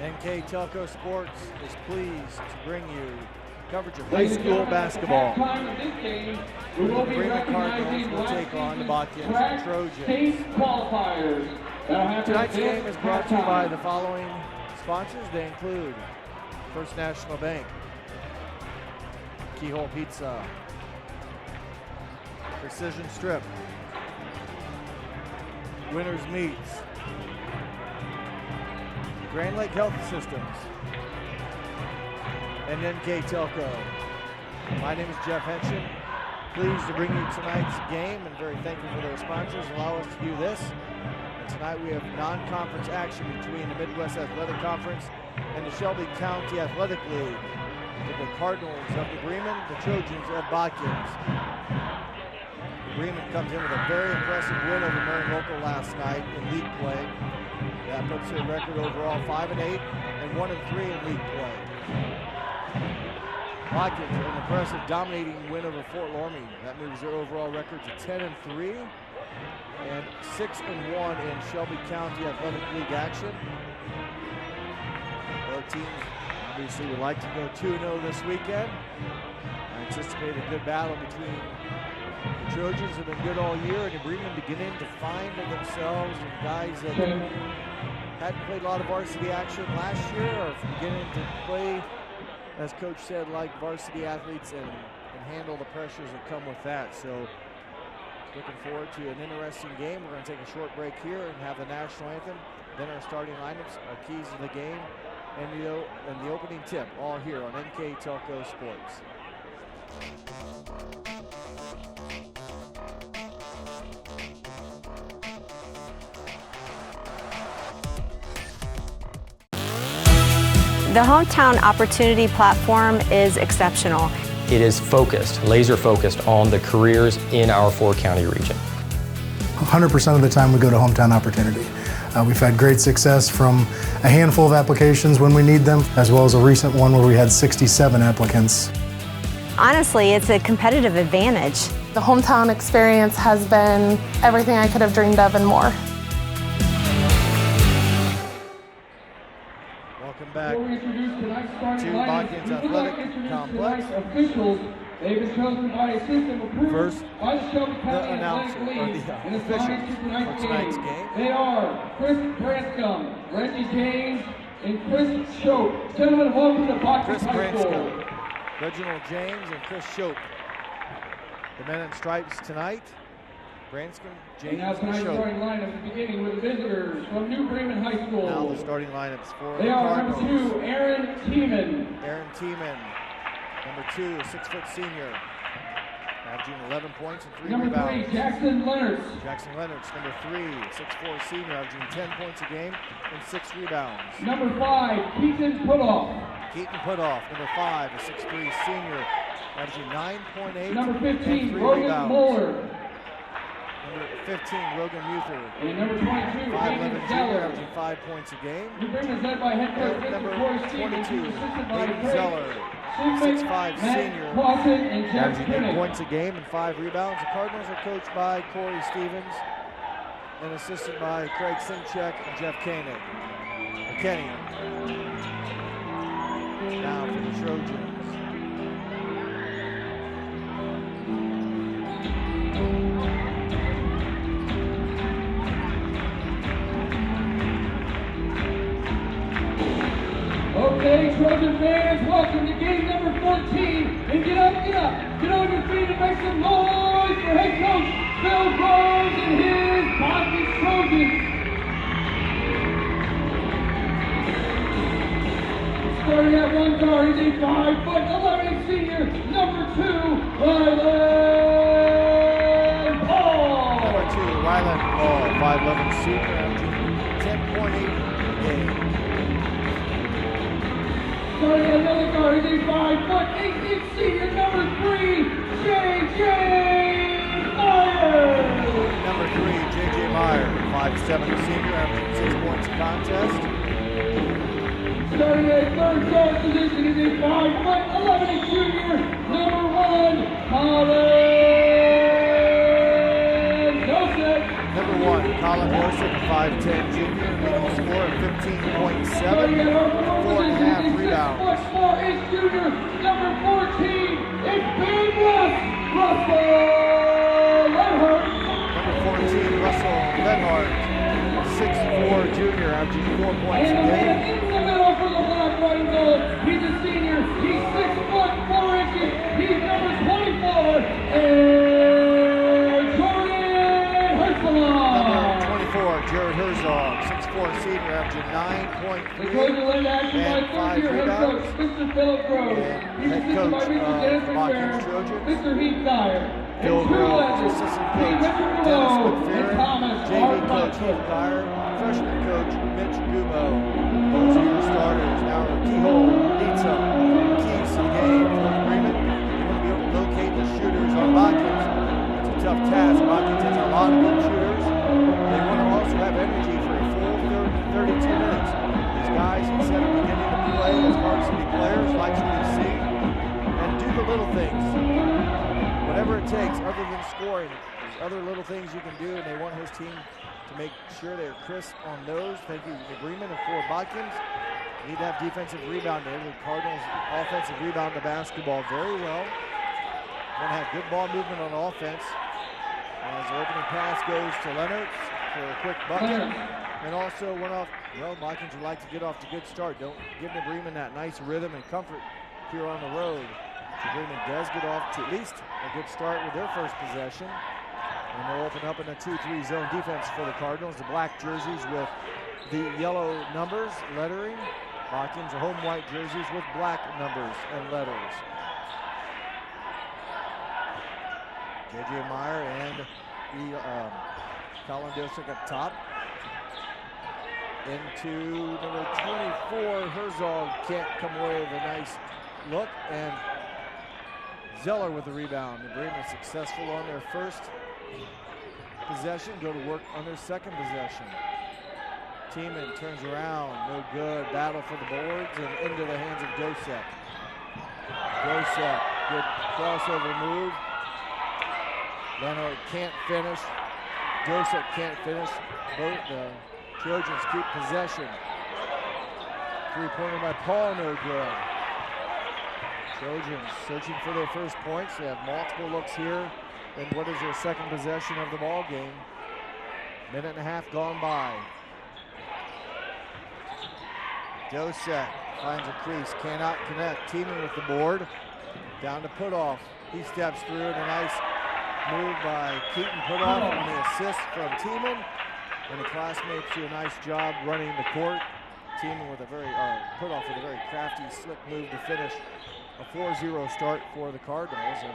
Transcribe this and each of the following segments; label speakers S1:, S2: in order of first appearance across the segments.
S1: NK Telco Sports is pleased to bring you coverage of high school basketball. The Bremen Cardinals will take on the Botkins Trojans. Tonight's game is brought to you by the following sponsors. They include First National Bank, Keyhole Pizza, Precision Strip, Winners Meats, Grand Lake Health Systems, and NK Telco. My name is Jeff Henshin. Pleased to bring you tonight's game and very thankful for their sponsors. Allow us to do this. And tonight we have non-conference action between the Midwest Athletic Conference and the Shelby County Athletic League. The Cardinals of the Bremen, the Trojans of Botkins. Bremen comes in with a very impressive win over Marion Local last night in league play. That puts their record overall 5-8 and 1-3 in league play. Botkins, an impressive dominating win over Fort Laramie. That moves their overall record to 10-3 and 6-1 in Shelby County Athletic League action. Both teams obviously would like to go 2-0 this weekend. I anticipate a good battle between the Trojans have been good all year, and the Bremen beginning to find themselves and guys that hadn't played a lot of varsity action last year are beginning to play, as Coach said, like varsity athletes and handle the pressures that come with that. So looking forward to an interesting game. We're going to take a short break here and have the national anthem, then our starting lineups, our keys of the game, and the opening tip, all here on NK Telco Sports.
S2: The Hometown Opportunity Platform is exceptional.
S3: It is focused, laser focused on the careers in our four-county region.
S4: 100% of the time we go to Hometown Opportunity. We've had great success from a handful of applications when we need them, as well as a recent one where we had 67 applicants.
S2: Honestly, it's a competitive advantage.
S5: The Hometown experience has been everything I could have dreamed of and more.
S1: Welcome back to Botkins Athletic Complex.
S6: They've been chosen by a system approved
S1: First,
S6: by the Shelby County
S1: announcer, or the officials for tonight's game.
S6: They are Chris Branscombe, Reggie James, and Chris Shope. Gentlemen, welcome to Botkins High School.
S1: Reginald James and Chris Shope, the men in stripes tonight. Branscombe, James,
S6: and now tonight's starting lineup, beginning with the visitors from New Bremen High School.
S1: Now the starting lineups for
S6: they
S1: the
S6: are
S1: Cardinals.
S6: Number 2, Aaron Tiemann.
S1: Aaron Tiemann. Number 2, a 6-foot senior, averaging 11 points and 3
S6: number
S1: rebounds.
S6: Number 3, Jackson Leonard.
S1: Jackson Leonard, number 3, 6'4" senior, averaging 10 points a game and 6 rebounds.
S6: Number 5, Keaton Putoff.
S1: Keaton Putoff, number 5, a 6'3" senior, averaging 9.8
S6: number 15,
S1: and 3
S6: Rogan
S1: rebounds.
S6: Muller.
S1: Number 15, Rogan Muther.
S6: And number 22,
S1: 5'11" junior, averaging 5 points a game.
S6: New Bremen is led by head coach
S1: Number
S6: Mr.
S1: 22,
S6: by
S1: Hayden Zeller, 6'5" senior,
S6: Clausen, and Jeff
S1: averaging 8
S6: Kinnick.
S1: points a game and 5 rebounds. The Cardinals are coached by Corey Stevens and assisted by Craig Simchek and Jeff Koenig. Kenny. Now for the Trojans.
S6: Okay, Trojan fans, welcome to game number 14. And get up, get up. Get on your feet and make some noise for head coach Phil Rose and his Botkins Trojans. Starting at one guard, he's a 5'11" senior, number 2, Rylan Paul.
S1: Number 2, Rylan Paul, 5'11" senior, averaging 10.8 a game.
S6: Starting at another guard, he's a 5'8" senior, number 3, J.J. Meyer.
S1: Number 3, J.J. Meyer, 5'7" senior, averaging 6 points a contest.
S6: Starting at third guard position is a 5'11" junior, number 1, Colin Joseph.
S1: Number 1, Colin Joseph, 5'10" junior, leading scorer of 15.7.
S6: Starting at our
S1: Number 14, Russell Lenhart, 6'4" junior, averaging 4 points a game.
S6: In the middle for the Black, white, and gold. He's a senior. He's 6 foot 4 inches. He's number 24. And Jordan Herzog.
S1: Number 24, Jared Herzog, 6'4" senior, averaging 9.3 and 5 rebounds.
S6: Mr. Philip Grove.
S1: And head coach of the Botkins Trojans.
S6: Mr. Heath Dyer.
S1: Bill Grove, assistant coach Dennis McPherson, JV coach Heath Dyer, freshman coach Mitch Gubo. Those are your starters. Now Keyhole needs some keys to the game for Bremen. They want to be able to locate the shooters on Botkins. It's a tough task. Botkins has a lot of good shooters. They want to also have energy for a full 32 minutes. These guys, instead of beginning to play as varsity players, like to see and do the little things. Whatever it takes, other than scoring, there's other little things you can do, and they want his team to make sure they're crisp on those. Thank you, Bremen, and for Botkins. Need to have defensive rebounding. The Cardinals offensive rebound the basketball very well. Want to have good ball movement on offense. As the opening pass goes to Leonard for a quick bucket. And also went off, well, Botkins would like to get off to a good start. Don't give Bremen that nice rhythm and comfort here on the road. Bremen does get off to at least a good start with their first possession. And they'll open up in a 2-3 zone defense for the Cardinals. The black jerseys with the yellow numbers, lettering. Botkins, the home white jerseys with black numbers and letters. J.J. Meyer and Colin Dosick up top. Into number 24, Herzog can't come away with a nice look. And Zeller with the rebound. The Bremen successful on their first possession, go to work on their second possession. Tiemann turns around, no good. Battle for the boards and into the hands of Dosick. Dosick, good crossover move. Leonard can't finish. Dosick can't finish. Both the Trojans keep possession. Three-pointer by Paul, no good. Trojans searching for their first points. They have multiple looks here in what is their second possession of the ball game. Minute and a half gone by. Dosick finds a crease, cannot connect. Tiemann with the board. Down to Putoff. He steps through and a nice move by Keaton Putoff on the assist from Tiemann. And the classmates do a nice job running the court. Tiemann with a Putoff with a very crafty, slick move to finish a 4-0 start for the Cardinals. And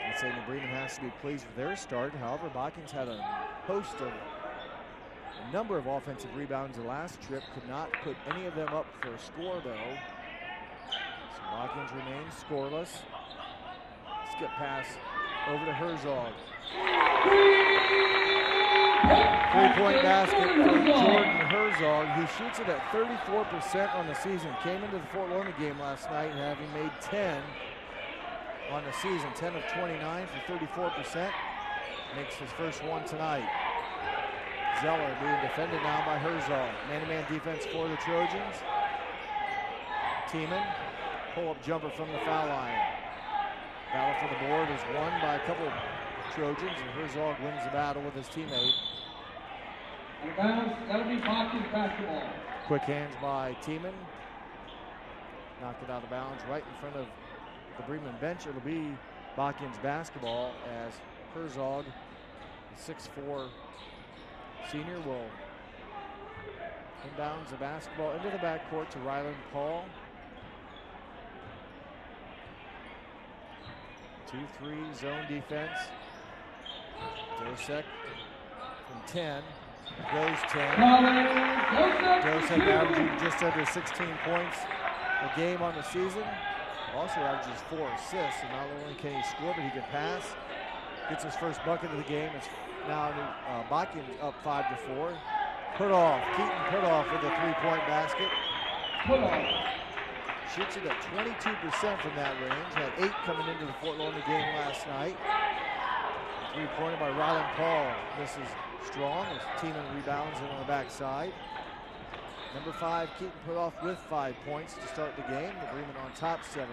S1: I'd say Bremen has to be pleased with their start. However, Botkins had a host of a number of offensive rebounds the last trip. Could not put any of them up for a score, though. So Botkins remains scoreless. Skip pass over to Herzog. Three-point basket from Jordan Herzog. He shoots it at 34% on the season. Came into the Fort Lona game last night having made 10 on the season. 10 of 29 for 34%. Makes his first one tonight. Zeller being defended now by Herzog. Man-to-man defense for the Trojans. Tiemann, pull-up jumper from the foul line. Battle for the board is won by a couple of Trojans, and Herzog wins the battle with his teammate.
S6: That'll be Botkins basketball.
S1: Quick hands by Tiemann. Knocked it out of bounds right in front of the Bremen bench. It'll be Botkins basketball as Herzog, the 6'4" senior, will inbounds the basketball into the backcourt to Ryland Paul. 2-3 zone defense. Dosick from 10. Goes 10. Dosick averaging just under 16 points a game on the season. Also averages 4 assists, and not only can he score, but he can pass. Gets his first bucket of the game. It's now Botkins up 5-4. Keaton Putoff with a three-point basket. Shoots it at 22% from that range. Had 8 coming into the Fort Lona game last night. Three-pointer by Ryland Paul. This is strong as Tiemann rebounds in on the backside. Number 5, Keaton Putoff with 5 points to start the game. The Bremen on top 7-5.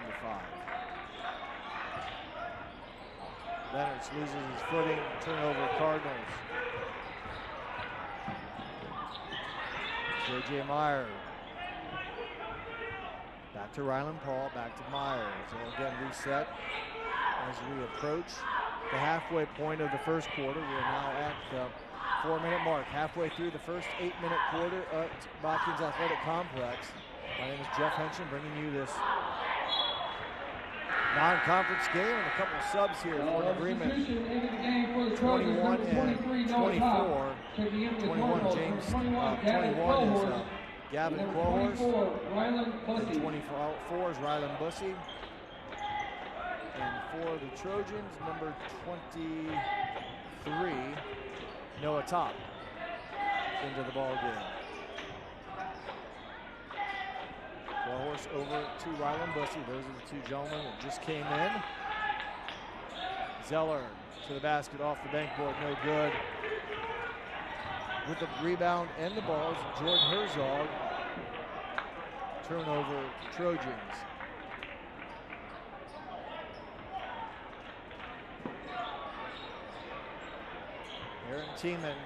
S1: Leonard loses his footing, turnover Cardinals. J.J. Meyer. Back to Ryland Paul, back to Meyer. So again, reset as we approach the halfway point of the first quarter. We are now at the 4-minute mark, halfway through the first 8-minute quarter at Botkins Athletic Complex. My name is Jeff Henson, bringing you this non-conference game and a couple of subs here for the Bremen. 21 and 24. 21 James, 21 is Gavin Quahorst, and 24 is Ryland Bussey. And for the Trojans, number 23, Noah Top, into the ball game. Quahorst over to Ryland Bussey. Those are the two gentlemen that just came in. Zeller to the basket off the bankboard, no good. With the rebound and the balls, Jordan Herzog. Turnover, Trojans. Aaron Tiemann,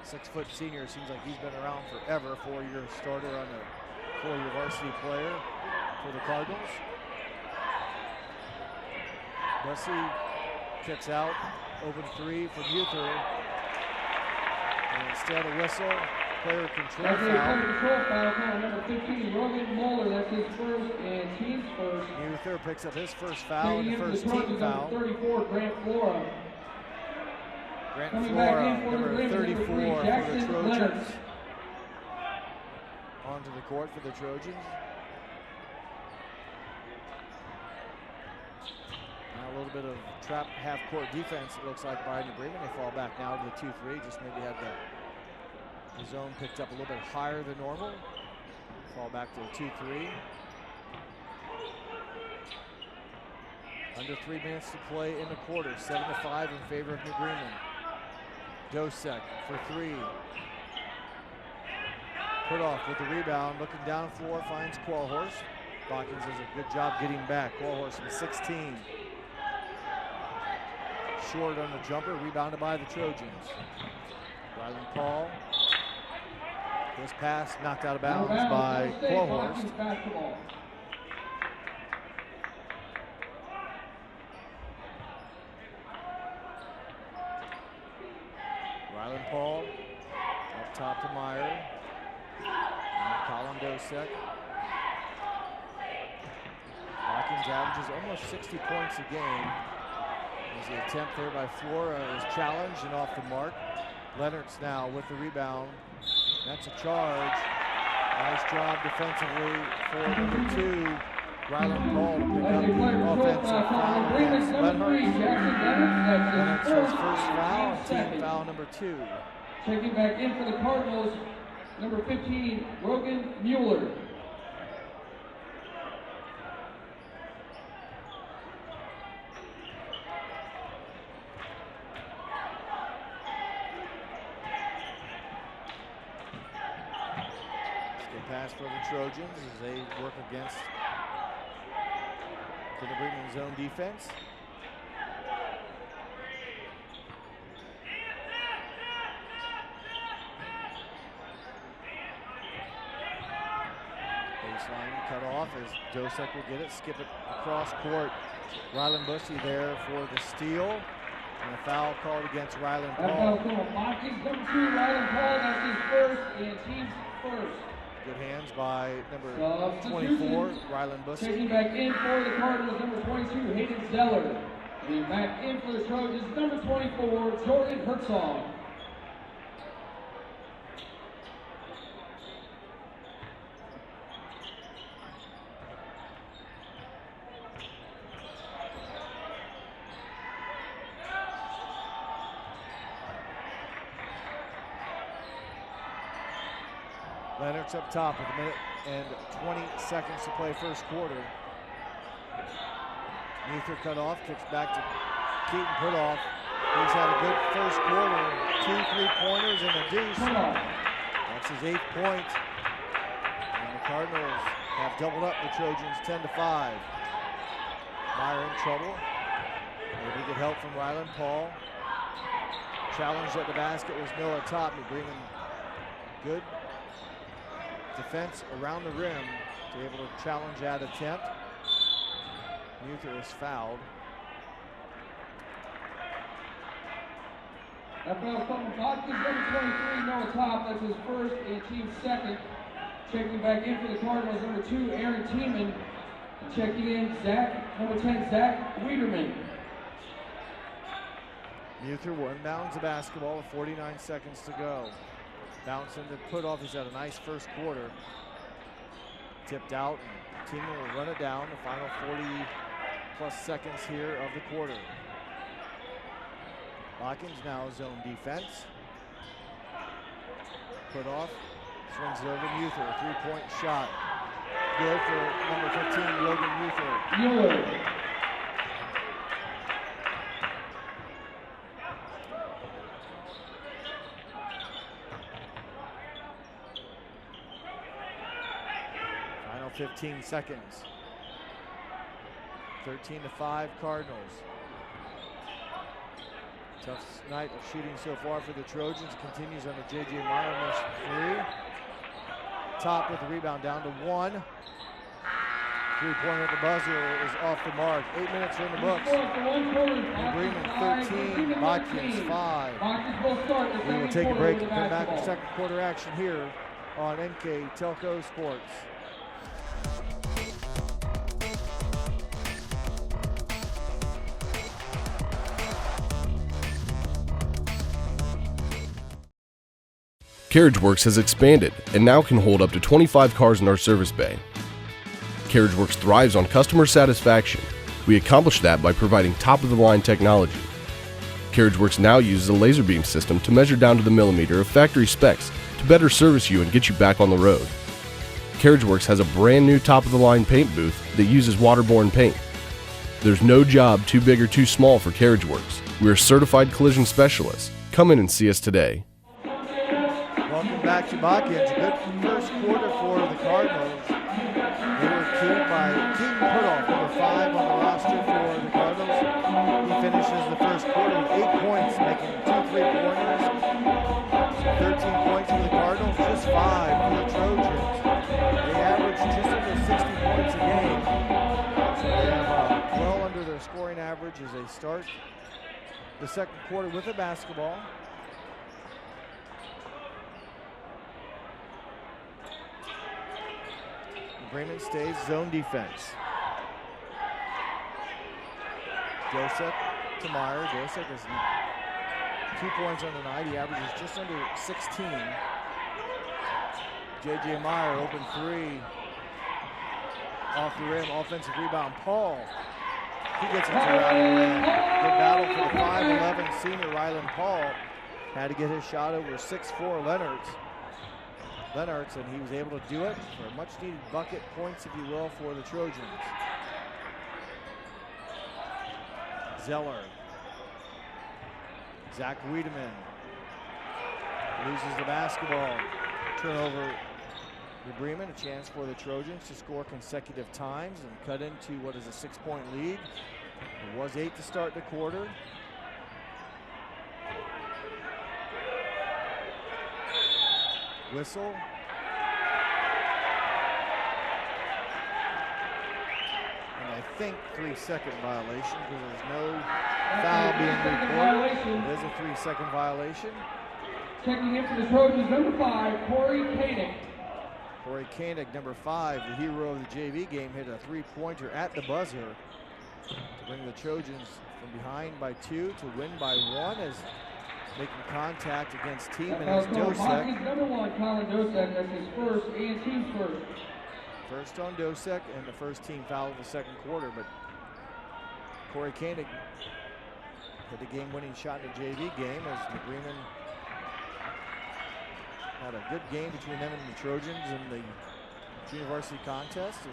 S1: 6-foot senior, seems like he's been around forever. 4-year starter on the 4-year varsity player for the Cardinals. Bussey kicks out, open three for Muther. And instead of whistle, player control foul.
S6: Control foul, number 15, Rogan Moeller. That's his first and team's first.
S1: Muther picks up his first foul and the first team foul.
S6: 34, Grant Flora.
S1: Grant Flora, number 34 for the Trojans. Onto the court for the Trojans. Now a little bit of trap half-court defense, it looks like, by New Bremen. They fall back now to the 2-3. Just maybe had the zone picked up a little bit higher than normal. Fall back to the 2-3. Under 3 minutes to play in the quarter. 7-5 in favor of New Bremen. Dosek for three. Put off with the rebound, looking down floor, finds Quahorst. Botkins does a good job getting back. Quahorst with 16. Short on the jumper, rebounded by the Trojans. Ryland Paul. This pass knocked out of bounds by Quahorst. Ryland Paul up top to Meyer. Colin Dosek. Botkins averages almost 60 points a game. As the attempt there by Flora is challenged and off the mark. Leonard's now with the rebound. That's a charge. Nice job defensively for number 2. Ryland Paul to pick up the offensive foul against Leonard. Leonard's his first foul, team foul number 2.
S6: Checking back in for the Cardinals, number 15, Rogan Mueller.
S1: Good pass for the Trojans as they work against the Bremen zone defense. Baseline cut off as Dosek will get it, skip it across court. Ryland Bussey there for the steal. And a foul called against Ryland Paul.
S6: Botkins, number 2, Ryland Paul, that's his first and team's first.
S1: Good hands by number 24, Ryland Bussey.
S6: Checking back in for the Cardinals, number 22, Hayden Zeller. And back in for the Trojans, number 24, Jordan Herzog.
S1: Leonard's up top with a minute and 20 seconds to play first quarter. Muther cut off, kicks back to Keaton Putoff. He's had a good first quarter, 2 3-pointers and a deuce. That's his 8th point. And the Cardinals have doubled up the Trojans 10-5. Meyer in trouble. Able to get help from Ryland Paul. Challenge at the basket was Miller top. Bremen good defense around the rim to be able to challenge that attempt. Muther is fouled.
S6: That foul from Botkins, number 23, Noah Top. That's his first and team's second. Checking back in for the Cardinals, number 2, Aaron Tiemann. Checking in, number 10, Zach Wiederman.
S1: Muther inbounds the basketball with 49 seconds to go. Bouncing the put off. He's had a nice first quarter. Tipped out. Tiemann will run it down. The final 40+ seconds here of the quarter. Botkins now zone defense. Put off. Swings it over Muther. A 3-point shot. Good for number 15, Logan Muther.
S6: Mueller.
S1: Final 15 seconds. 13-5 Cardinals. Tough night of shooting so far for the Trojans. Continues under J.J. Meyer, missed 3. Top with the rebound down to 1. 3-pointer at the buzzer is off the mark. 8 minutes are in the books. Bremen 13, Botkins 5. We will take a break and come back with second quarter action here on NK Telco Sports.
S7: CarriageWorks has expanded and now can hold up to 25 cars in our service bay. CarriageWorks thrives on customer satisfaction. We accomplish that by providing top-of-the-line technology. CarriageWorks now uses a laser beam system to measure down to the millimeter of factory specs to better service you and get you back on the road. CarriageWorks has a brand new top-of-the-line paint booth that uses waterborne paint. There's no job too big or too small for CarriageWorks. We're certified collision specialists. Come in and see us today.
S1: Welcome back to Botkins. A good first quarter for the Cardinals. They were keyed by Keaton Putoff, number 5 on the roster for the Cardinals. He finishes the first quarter with 8 points, making 2 3-pointers. 13 points for the Cardinals, just 5 for the Trojans. They average just under 60 points a game. So they have well under their scoring average as they start the second quarter with the basketball. Bremen stays zone defense. Dosek to Meyer. Dosek has 2 points on the night. He averages just under 16. J.J. Meyer, open 3. Off the rim, offensive rebound. Paul. He gets it to Ryland. Good battle for the 5'11" senior Ryland Paul. Had to get his shot over 6'4" Leonards, and he was able to do it for much needed bucket points, if you will, for the Trojans. Zeller. Zach Wiedemann loses the basketball. Turnover to Bremen, a chance for the Trojans to score consecutive times and cut into what is a 6-point lead. It was 8 to start the quarter. Whistle. And I think 3-second violation because there's no foul being reported. It is a 3-second violation.
S6: Checking in for the Trojans, number 5, Corey Koenig.
S1: Corey Koenig, number 5, the hero of the JV game, hit a 3-pointer at the buzzer to bring the Trojans from behind by 2 to win by 1 as making contact against Tiemann as Dosek.
S6: Number 1, Colin Dosek, that's his first and team's first.
S1: First on Dosek and the first team foul of the second quarter, but Corey Koenig hit a game-winning shot in the JV game as the Bremen had a good game between them and the Trojans in the junior varsity contest. As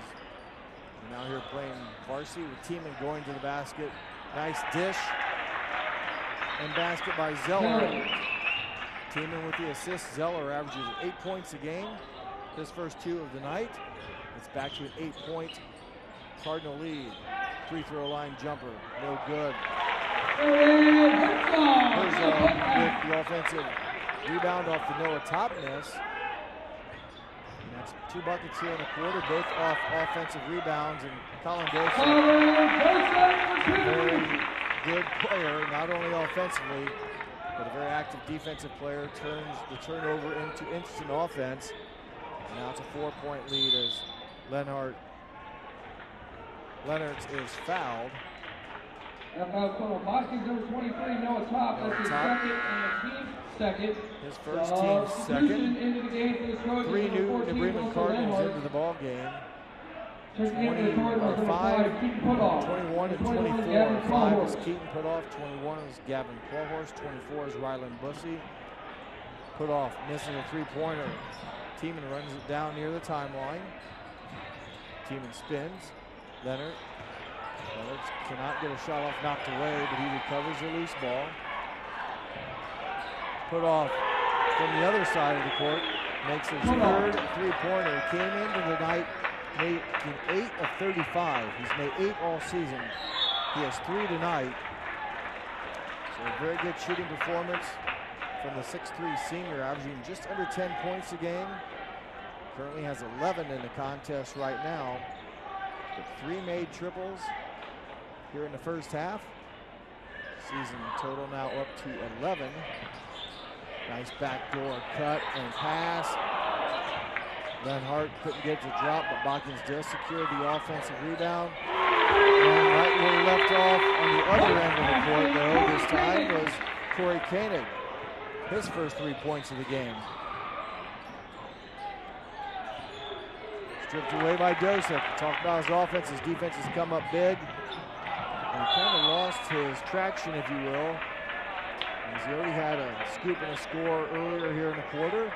S1: we're now here playing varsity with Tiemann going to the basket. Nice dish. And basket by Zeller. Tiemann with the assist. Zeller averages 8 points a game. His first 2 of the night. It's back to an 8-point Cardinal lead. Free throw line jumper, no good. Herzog with the offensive rebound off the Noah top miss. And that's 2 buckets here in the quarter, both off offensive rebounds. And Colin Dosek, very good player, not only offensively, but a very active defensive player, turns the turnover into instant offense. And now it's a 4-point lead as Leonards is fouled.
S6: Botkins number 23, Noah Top. That's his second and the team's second.
S1: His first, team's second.
S6: Into the game for the Trojans.
S1: 3 new Bremen Cardinals into the ball game. 5, 21 and 24. 5 is Keaton Putoff, 21 is Gavin Quahorst, 24 is Ryland Bussey. Putoff misses a 3-pointer. Tiemann runs it down near the timeline. Tiemann spins. Leonards cannot get a shot off, knocked away, but he recovers the loose ball. Putoff from the other side of the court makes his third 3-pointer. Came into the night making 8 of 35. He's made 8 all season. He has 3 tonight. So a very good shooting performance from the 6'3" senior, averaging just under 10 points a game. Currently has 11 in the contest right now. But 3 made triples here in the first half. Season total now up to 11. Nice backdoor cut and pass. Lenhart couldn't get to drop, but Botkins does secure the offensive rebound. And right where he left off on the other end of the court, though, this time was Corey Koenig. His first 3 points of the game. Stripped away by Dosek. Talked about his offense. His defense has come up big. And he kind of lost his traction, if you will, as he already had a scoop and a score earlier here in the quarter.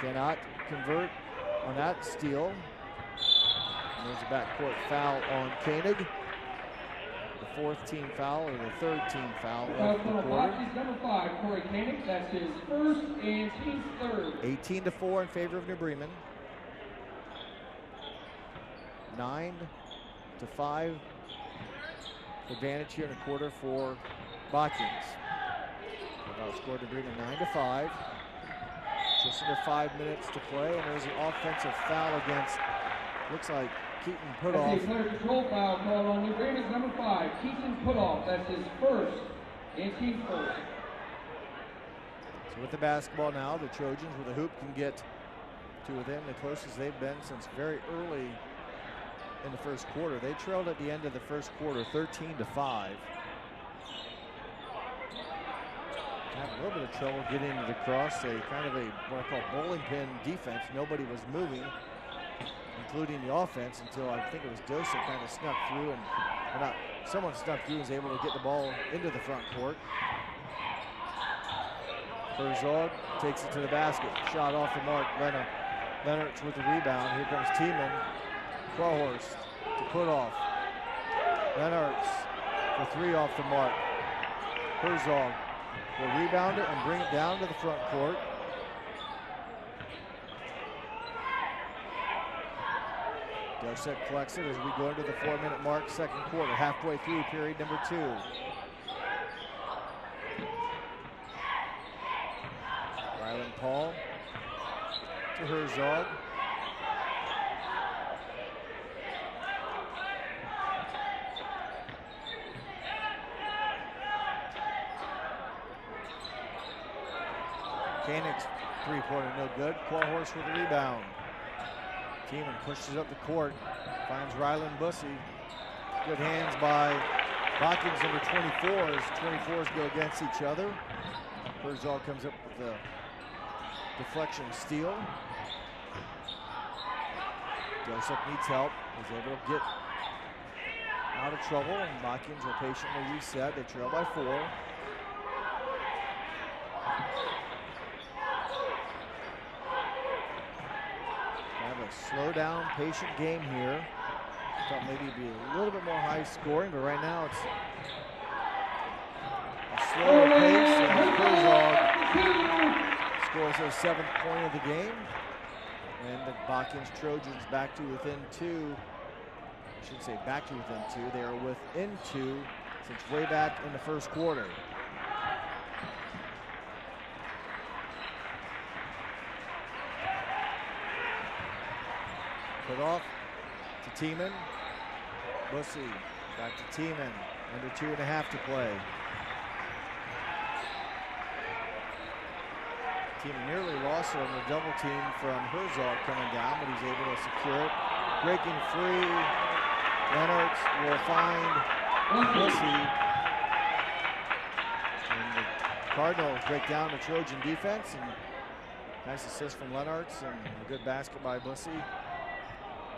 S1: Cannot convert on that steal. And there's a backcourt foul on Koenig. The 4th team foul, or the 3rd team foul of the quarter.
S6: Number 5, Corey Koenig. That's his first and team's third.
S1: 18-4 in favor of New Bremen. 9-5 advantage here in the quarter for Botkins. Outscored New Bremen 9-5. Just under 5 minutes to play, and there's an offensive foul against, looks like Keaton Putoff.
S6: That's a player control foul called on New Bremen's number 5, Keaton Putoff. That's his first and team first.
S1: So with the basketball now, the Trojans with a hoop can get to within the closest they've been since very early in the first quarter. They trailed at the end of the first quarter 13-5. Had a little bit of trouble getting to the cross, kind of what I call bowling pin defense. Nobody was moving, including the offense, until I think it was Dosek kind of snuck through, and someone snuck through and was able to get the ball into the front court. Herzog takes it to the basket. Shot off the mark. Leonards with the rebound. Here comes Tiemann. Quahorst to Putoff. Leonards for 3 off the mark. Herzog will rebound it and bring it down to the front court. Dosek collects it as we go into the 4-minute mark, second quarter, halfway through period number 2. Ryland Paul to Herzog. Koenig's 3-pointer no good. Quahorst with the rebound. Tiemann pushes up the court, finds Ryland Bussey. Good hands by Botkins number 24 as 24s go against each other. Herzog comes up with the deflection steal. Dosek needs help. He's able to get out of trouble, and Botkins will patiently reset. They trail by 4. Slow down, patient game here. Thought maybe it'd be a little bit more high scoring, but right now it's a slower pace. And Herzog scores his 7th point of the game. And the Botkins Trojans back to within 2. I shouldn't say back to within 2. They are within 2, since way back in the first quarter. Put off to Tiemann. Bussy back to Tiemann. Under 2.5 to play. Tiemann nearly lost it on the double team from Herzog coming down, but he's able to secure it. Breaking free. Leonards will find Bussy. And the Cardinals break down the Trojan defense. And nice assist from Leonards and a good basket by Bussy.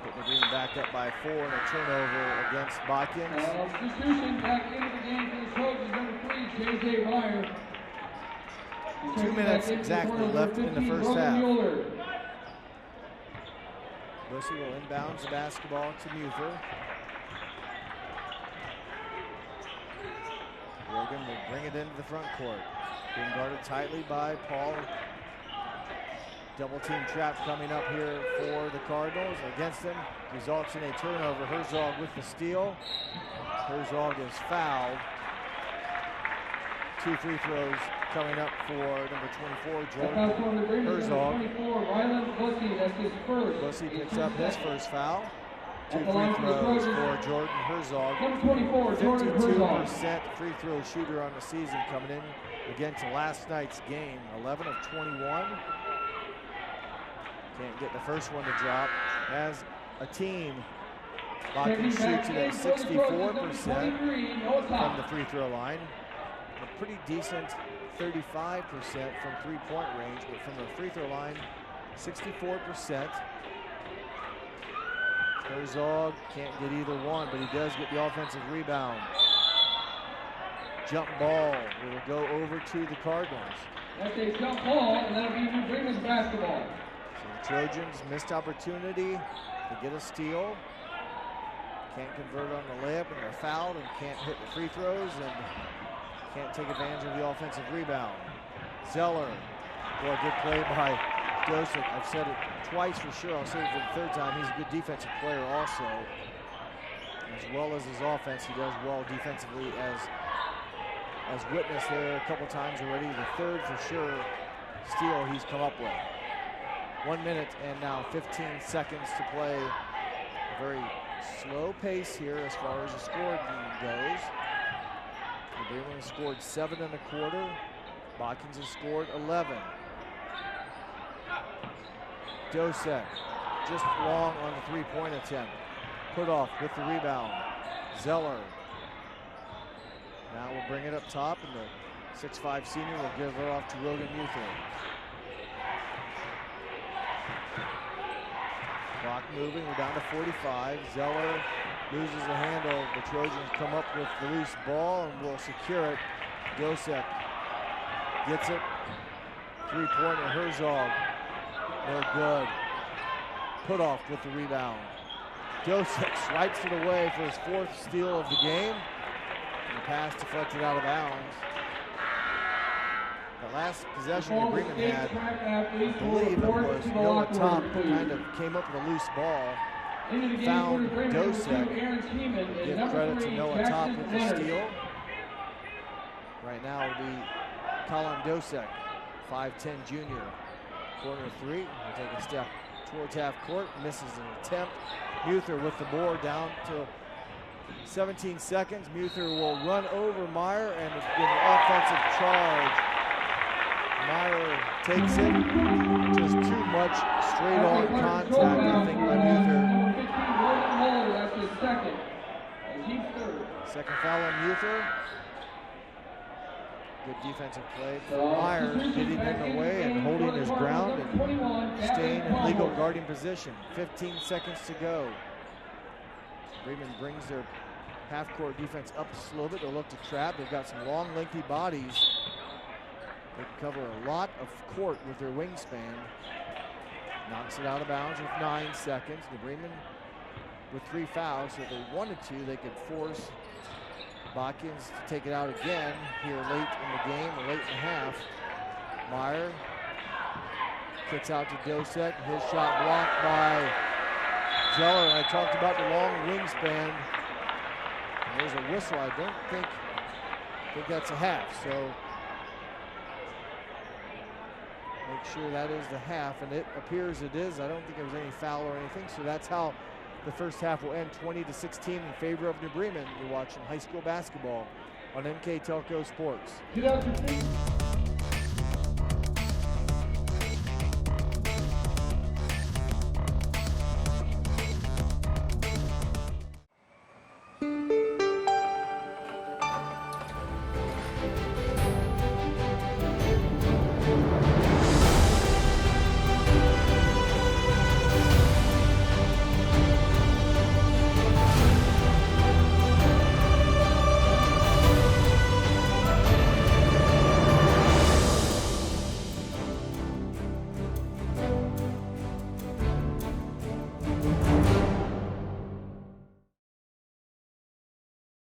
S1: Putting the Green back up by 4 and a turnover against Botkins.
S6: Substitution back into the game for the Trojans, number 3, J.J. Meyer.
S1: 2 minutes exactly left in the first half. Bussy will inbounds the basketball to Muther. Rogan will bring it into the front court. Being guarded tightly by Paul. Double team trap coming up here for the Cardinals. Against them results in a turnover. Herzog with the steal. Herzog is fouled. 2 free throws coming up for number 24, Jordan Herzog.
S6: 24, Ryland Bussy, that's his first.
S1: Bussy picks up his first foul. 2 free throws for Jordan Herzog.
S6: Number 24, Jordan Herzog.
S1: 52% free throw shooter on the season, coming in again to last night's game. 11 of 21. Can't get the first one to drop. As a team, Botkins shoots it at 64% from the free throw line. A pretty decent 35% from three-point range, but from the free throw line, 64%. Herzog can't get either one, but he does get the offensive rebound. Jump ball will go over to the Cardinals.
S6: That's a jump ball, and that'll be New Bremen's basketball.
S1: So the Trojans missed opportunity to get a steal. Can't convert on the layup, and they're fouled and can't hit the free throws and can't take advantage of the offensive rebound. Zeller, boy, good play by Dosick. I've said it twice for sure. I'll say it for the third time. He's a good defensive player also. As well as his offense, he does well defensively as witnessed there a couple times already. The third for sure steal he's come up with. 1 minute and now 15 seconds to play. A very slow pace here as far as the scoring goes. Bremen has scored 7 1/4. Botkins has scored 11. Dosick just long on the three-point attempt. Put off with the rebound. Zeller. Now we'll bring it up top, and the 6'5" senior will give it off to Rogan Muther. Clock moving, we're down to 45. Zeller loses the handle. The Trojans come up with the loose ball and will secure it. Dosick gets it. Three-pointer, Herzog. No good. Put off with the rebound. Dosick swipes it away for his 4th steal of the game. And the pass deflected out of bounds. The last possession the Bremen had, I believe it was Noah Top, who kind of came up with a loose ball. Found Dosick. Give credit to Noah Top with the steal. Right now it'll be Colin Dosick, 5'10" junior. Corner 3, he'll take a step towards half court, misses an attempt. Muther with the board down to 17 seconds. Muther will run over Meyer and it's been an offensive charge. Meyer takes it. Just too much straight-on contact, I think, by Muther. Second foul on Muther. Good defensive play for Meyer, getting in the way and holding his ground and staying in legal guarding position. 15 seconds to go. Bremen brings their half-court defense up just a little bit. They'll look to trap. They've got some long, lengthy bodies. They can cover a lot of court with their wingspan. Knocks it out of bounds with 9 seconds. The Bremen with 3 fouls, so if they wanted to, they could force Botkins to take it out again here late in the game, or late in the half. Meyer kicks out to Dosick. His shot blocked by Zeller. I talked about the long wingspan. There's a whistle. I don't think that's a half. So make sure that is the half, and it appears it is. I don't think there was any foul or anything. So that's how the first half will end, 20-16 in favor of New Bremen. You're watching high school basketball on MK Telco Sports.
S6: Get out your feet.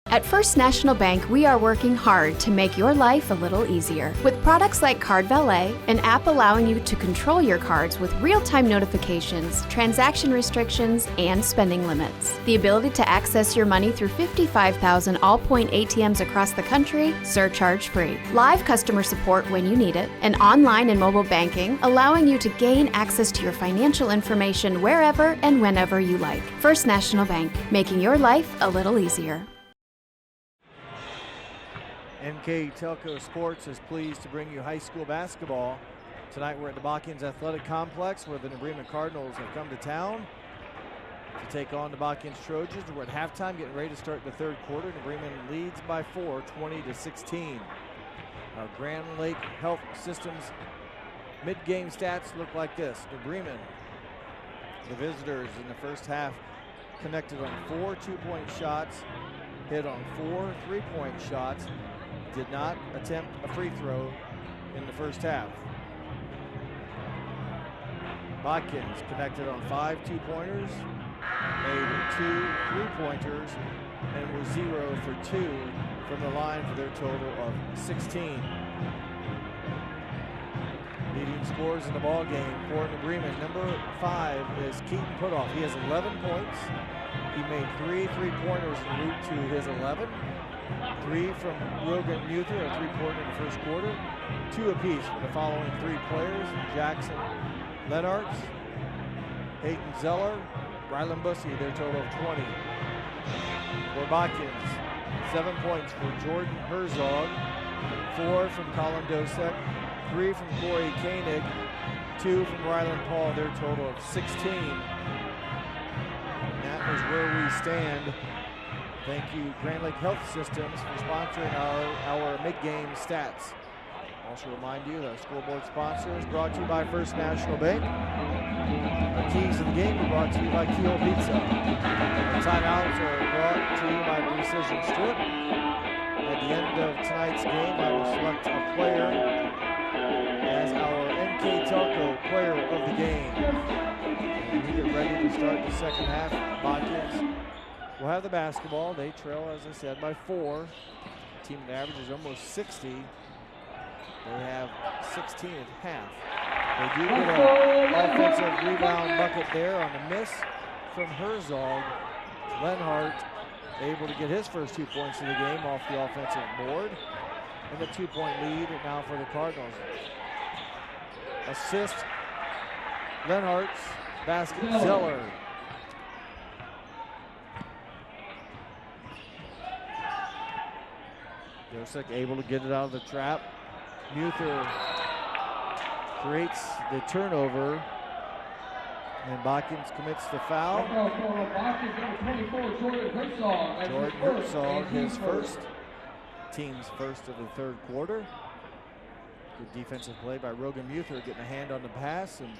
S8: At First National Bank, we are working hard to make your life a little easier. With products like Card Valet, an app allowing you to control your cards with real-time notifications, transaction restrictions, and spending limits. The ability to access your money through 55,000 all-point ATMs across the country, surcharge-free. Live customer support when you need it, and online and mobile banking, allowing you to gain access to your financial information wherever and whenever you like. First National Bank, making your life a little easier.
S1: MK Telco Sports is pleased to bring you high school basketball. Tonight we're at the Botkins Athletic Complex where the New Bremen Cardinals have come to town to take on the Botkins Trojans. We're at halftime getting ready to start the third quarter. New Bremen leads by 4, 20-16. Our Grand Lake Health Systems mid-game stats look like this. New Bremen, the visitors in the first half, connected on 4 two-point shots, hit on 4 three-point shots, did not attempt a free throw in the first half. Botkins connected on 5 two-pointers, made 2 three-pointers, and was 0 for 2 from the line for their total of 16. Leading scores in the ball game for New Bremen. Number 5 is Keaton Putoff. He has 11 points. He made 3 three-pointers en route to his 11. 3 from Rogan Muther, a three-pointer in the first quarter. 2 apiece from the following 3 players: Jackson Lenartz, Peyton Zeller, Rylan Bussey, their total of 20. For Botkins, 7 points for Jordan Herzog, 4 from Colin Dosek, 3 from Corey Koenig, 2 from Rylan Paul, their total of 16. And that is where we stand. Thank you, Grand Lake Health Systems, for sponsoring our mid-game stats. Also remind you that our scoreboard sponsor is brought to you by First National Bank. Our keys to the game are brought to you by Keel Pizza. Our timeouts are brought to you by Precision Strip. At the end of tonight's game, I will select a player as our MK Telco player of the game. And we get ready to start the second half. Botkins will have the basketball. They trail, as I said, by 4. The team average is almost 60. They have 16 at half. They do get an offensive rebound bucket there on the miss from Herzog. Lenhart able to get his first 2 points of the game off the offensive board. And the 2-point lead now for the Cardinals. Assist, Lenhart's basket, Zeller. Dosek able to get it out of the trap. Muther creates the turnover, and Botkins commits the foul. Jordan Herzog, his first, team's first of the third quarter. Good defensive play by Rogan Muther, getting a hand on the pass and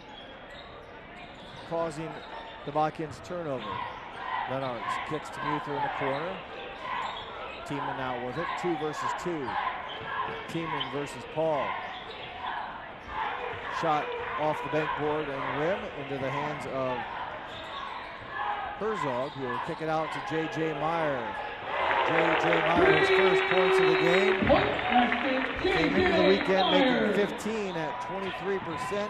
S1: causing the Botkins turnover. Lenartz kicks to Muther in the corner. Tiemann out with it, 2 versus 2. Tiemann versus Paul. Shot off the backboard and rim into the hands of Herzog, who will kick it out to J.J. Meyer. J.J. Meyer's first points of the game. Came into the weekend making 15 at 23%.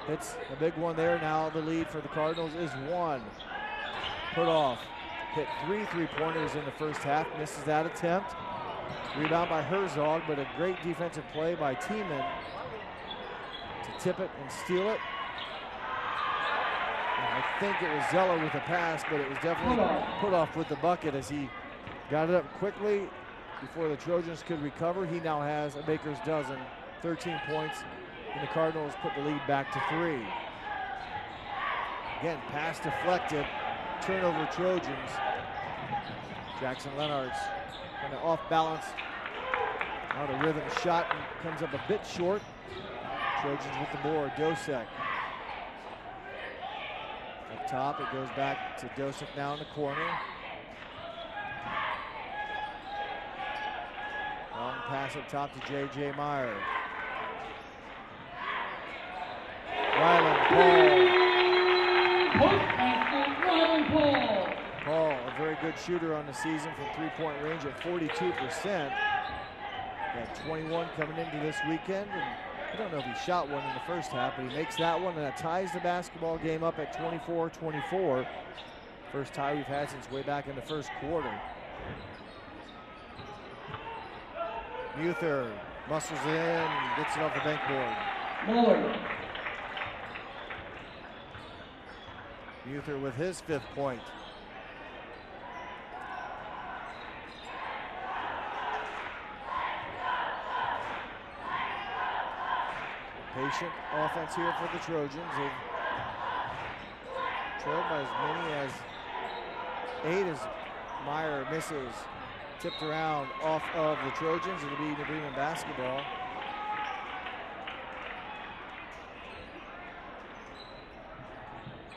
S1: It's a big one there. Now the lead for the Cardinals is 1. Put off. hit 3 3-pointers in the first half, misses that attempt. Rebound by Herzog, but a great defensive play by Tiemann to tip it and steal it. And I think it was Zeller with the pass, but it was definitely put off with the bucket as he got it up quickly before the Trojans could recover. He now has a baker's dozen, 13 points, and the Cardinals put the lead back to 3. Again, pass deflected, turnover Trojans. Jackson Leonard's kind of off balance, out of rhythm shot, and comes up a bit short. Trojans with the board, Dosek. Up top, it goes back to Dosek now in the corner. Long pass up top to J.J. Meyer.
S6: Ryland Paul.
S1: Paul, a very good shooter on the season from three-point range at 42%. Got 21 coming into this weekend, and I don't know if he shot one in the first half, but he makes that one, and that ties the basketball game up at 24-24. First tie we've had since way back in the first quarter. Muther muscles in, gets it off the bank board.
S6: Muller.
S1: Muther with his 5th point. Patient offense here for the Trojans. They've trailed by as many as 8 as Meyer misses. Tipped around off of the Trojans. It'll be New Bremen basketball.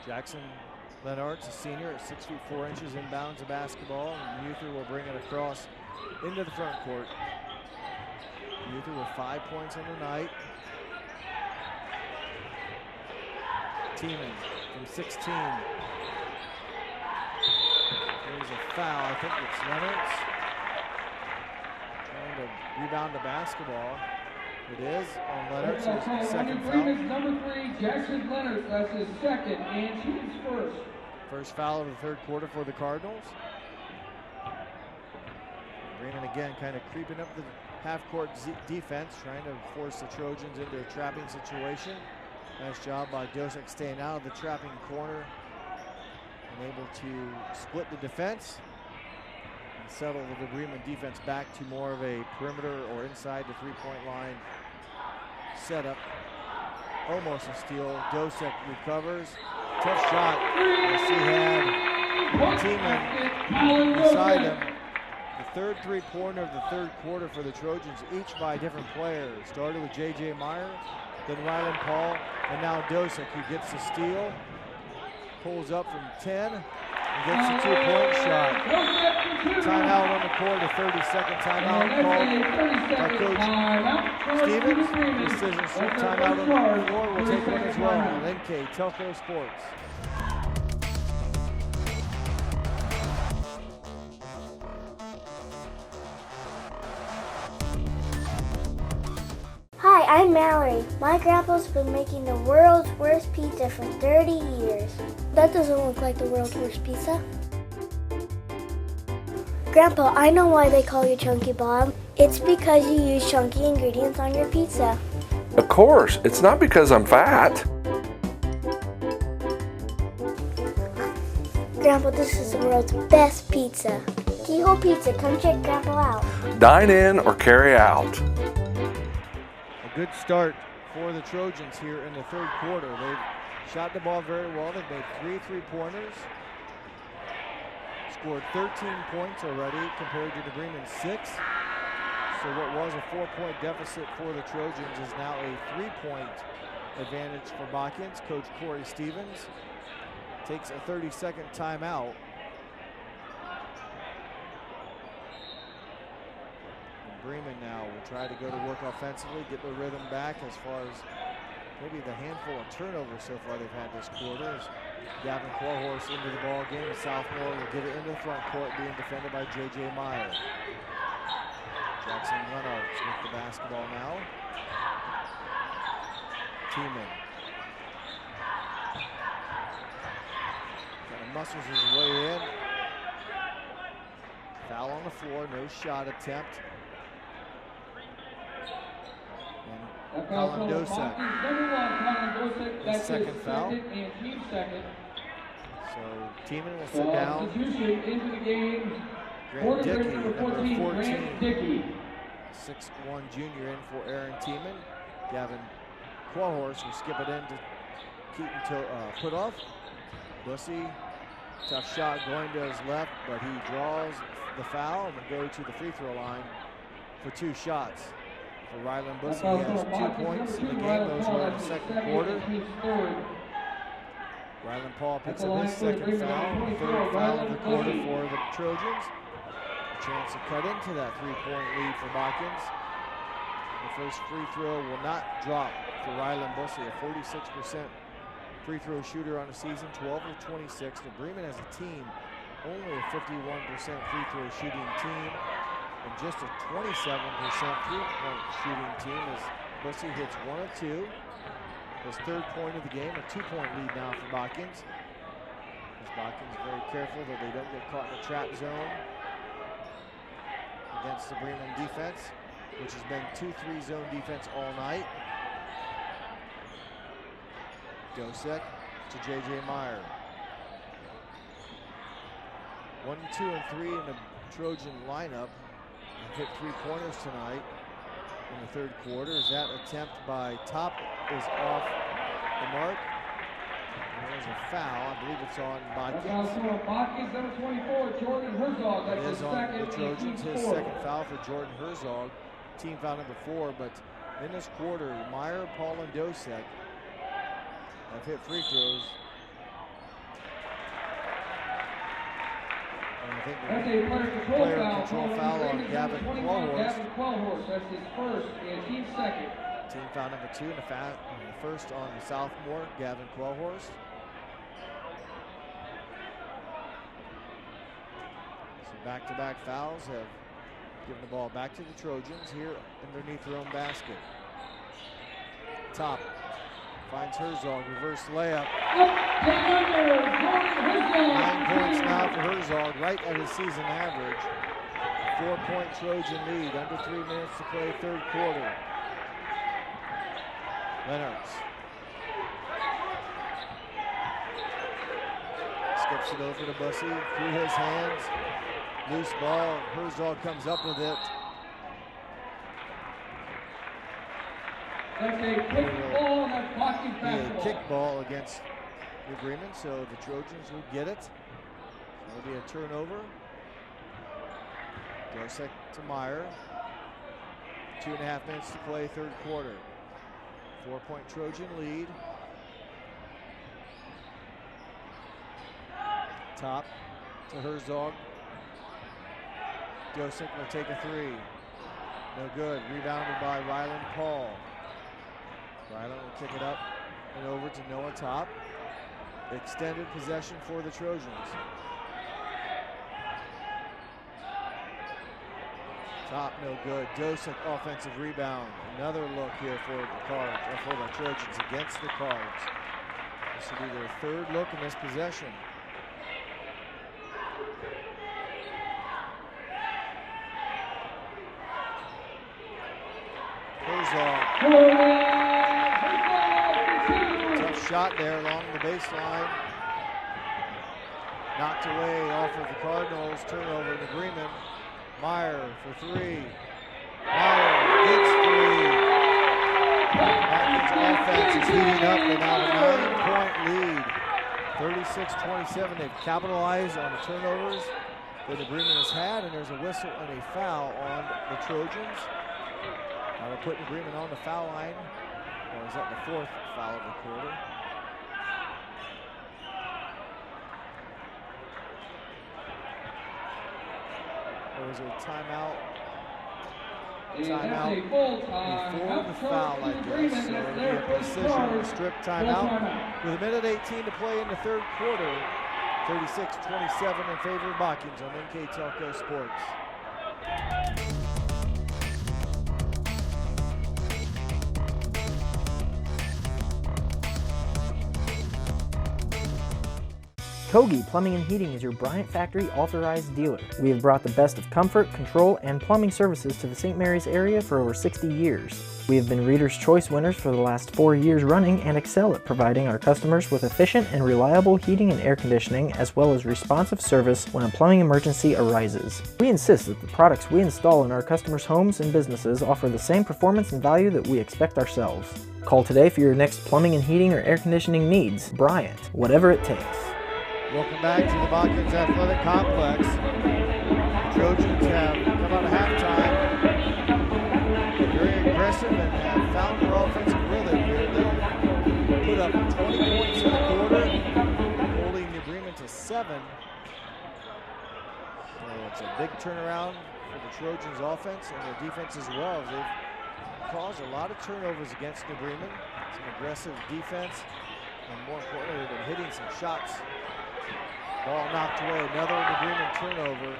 S1: Jackson Leonard's a senior at 6 feet 4 inches, inbounds the basketball, and Muther will bring it across into the front court. Muther with 5 points on the night. Tiemann from 16. There's a foul. I think it's Leonard's. Trying to rebound the basketball. It is on Leonard, so it's the second foul.
S6: Number 3, Jackson Leonard. That's his second, and team's first.
S1: First foul of the third quarter for the Cardinals. Bremen again kind of creeping up the half-court defense, trying to force the Trojans into a trapping situation. Nice job by Dosek staying out of the trapping corner and able to split the defense and settle the Bremen defense back to more of a perimeter or inside the three-point line setup. Almost a steal. Dosek recovers. Tough shot. As he had Tiemann beside him. The third three-pointer of the third quarter for the Trojans, each by a different player. Started with J.J. Meyer, then Ryland Paul, and now Dosek, who gets the steal, pulls up from 10, and gets a two-point shot. Timeout on the court, a 30-second timeout called by Coach Stevens. Decision short timeout on the floor. We'll take one as well on NK Telco Sports.
S9: Hi, I'm Mallory. My grandpa's been making the world's worst pizza for 30 years. That doesn't look like the world's worst pizza. Grandpa, I know why they call you Chunky Bob. It's because you use chunky ingredients on your pizza.
S10: Of course, it's not because I'm fat.
S9: Grandpa, this is the world's best pizza. Keyhole Pizza, come check Grandpa out.
S10: Dine in or carry out.
S1: Good start for the Trojans here in the third quarter. They've shot the ball very well. They've made 3 three-pointers. Scored 13 points already compared to the Bremen 6. So what was a 4-point deficit for the Trojans is now a 3-point advantage for Botkins. Coach Corey Stevens takes a 30-second timeout. Bremen now will try to go to work offensively, get the rhythm back as far as maybe the handful of turnovers so far they've had this quarter. As Gavin Quahorse into the ball game. The sophomore will get it into the front court, being defended by J.J. Meyer. Jackson Leonard with the basketball now. Tiemann kind of muscles his way in. Foul on the floor, no shot attempt. And Colin Dosek, his second foul. So Tiemann will sit down. Grant Dickey, number 14, 6'1" junior in for Aaron Tiemann. Gavin Quahorst will skip it in to Keaton Putoff. Bussy, tough shot going to his left, but he draws the foul and will go to the free throw line for 2 shots. For Ryland Bussy, he has 2 points in the game. Those were in the second quarter. Ryland Paul picks up his second foul, third foul of the quarter for the Trojans. A chance to cut into that 3-point lead for Botkins. The first free throw will not drop for Ryland Bussy, a 46% free throw shooter on the season, 12 of 26. Now Bremen as a team, only a 51% free throw shooting team, and just a 27% three-point shooting team as Bussy hits 1 of 2. His third point of the game, a 2-point lead now for Botkins. As Botkins very careful that they don't get caught in the trap zone against the Bremen defense, which has been 2-3 zone defense all night. Dosek to J.J. Meyer. 1, 2, and 3 in the Trojan lineup. They've hit 3-pointers tonight in the third quarter. As that attempt by Top is off the mark. And there's a foul. I believe it's on Botkins.
S6: Botkins, number 24, Jordan Herzog.
S1: It is on the Trojans. His second foul for Jordan Herzog. Team foul number 4. But in this quarter, Meyer, Paul, and Dosek have hit free throws. And I think the player control foul on Gavin Quahorst.
S6: That's his first and team second.
S1: Team foul number 2 and the first on the sophomore, Gavin Quahorst. So back-to-back fouls have given the ball back to the Trojans here underneath their own basket. Top finds Herzog, reverse layup. 9 points now for Herzog, right at his season average. 4-point Trojan lead, under 3 minutes to play, third quarter. Leonards skips it over to Bussy, through his hands. Loose ball, Herzog comes up with it.
S6: That's a kick ball, and that's Botkins basketball.
S1: A kick ball against New Bremen, so the Trojans will get it. That'll be a turnover. Dosek to Meyer. 2.5 minutes to play, third quarter. 4-point Trojan lead. Top to Herzog. Dosek will take a 3. No good. Rebounded by Ryland Paul. Ryland will kick it up and over to Noah Top. Extended possession for the Trojans. Top no good. Dosek offensive rebound. Another look here for the Cards, or for the Trojans against the Cards. This will be their third look in this possession. Herzog. Tough shot there along the baseline. Knocked away off of the Cardinals. Turnover to Bremen. Meyer for 3. Meyer gets 3. Botkins offense is heating up. They're now a 9-point lead. 36-27. They've capitalized on the turnovers that the Bremen has had, and there's a whistle and a foul on the Trojans. Now we're putting Bremen on the foul line, or is that the 4th foul of the quarter? There was a timeout. Timeout before the foul, I guess. So it'll be a precision strip timeout. With a minute 18 to play in the third quarter. 36-27 in favor of Botkins on NK Telco Sports.
S11: Kogi Plumbing and Heating is your Bryant Factory authorized dealer. We have brought the best of comfort, control, and plumbing services to the St. Mary's area for over 60 years. We have been Reader's Choice winners for the last 4 years running and excel at providing our customers with efficient and reliable heating and air conditioning, as well as responsive service when a plumbing emergency arises. We insist that the products we install in our customers' homes and businesses offer the same performance and value that we expect ourselves. Call today for your next plumbing and heating or air conditioning needs. Bryant, whatever it takes.
S1: Welcome back to the Botkins Athletic Complex. The Trojans have come out of halftime very aggressive and have found their offensive rhythm here. They put up 20 points in the quarter, holding the Bremen to 7. So it's a big turnaround for the Trojans' offense and their defense as well. They've caused a lot of turnovers against New Bremen. Some aggressive defense, and more importantly, they've been hitting some shots. Ball knocked away, another New Bremen turnover.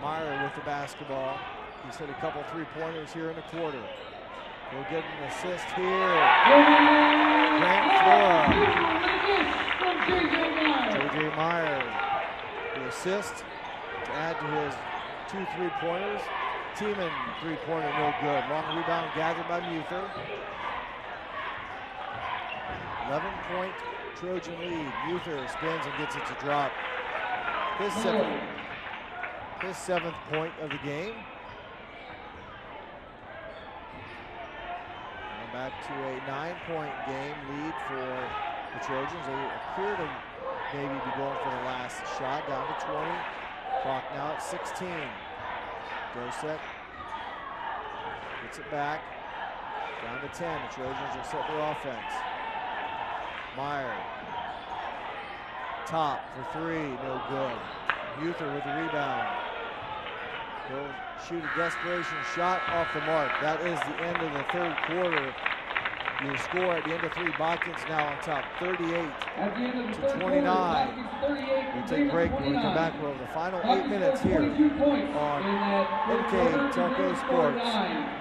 S1: Meyer with the basketball. He's hit a couple three-pointers here in the quarter. He'll get an assist here. Grant Flora. J.J. Meyer, the assist to add to his 2 three-pointers. Tiemann, three-pointer, no good. Long rebound gathered by Muther. 11-point Trojan lead. Muther spins and gets it to drop. His seventh point of the game. And back to a 9-point game lead for the Trojans. They appear to maybe be going for the last shot. Down to 20. Clock now at 16. Dosek gets it back. Down to 10. The Trojans will set their offense. Meyer. Top for 3, no good. Muther with the rebound. He'll shoot a desperation shot off the mark. That is the end of the third quarter. You score at the end of 3. Botkins now on top, 38 to 29. We'll take a break. When we come back, we'll have the final 8 minutes here on MK Telco Sports.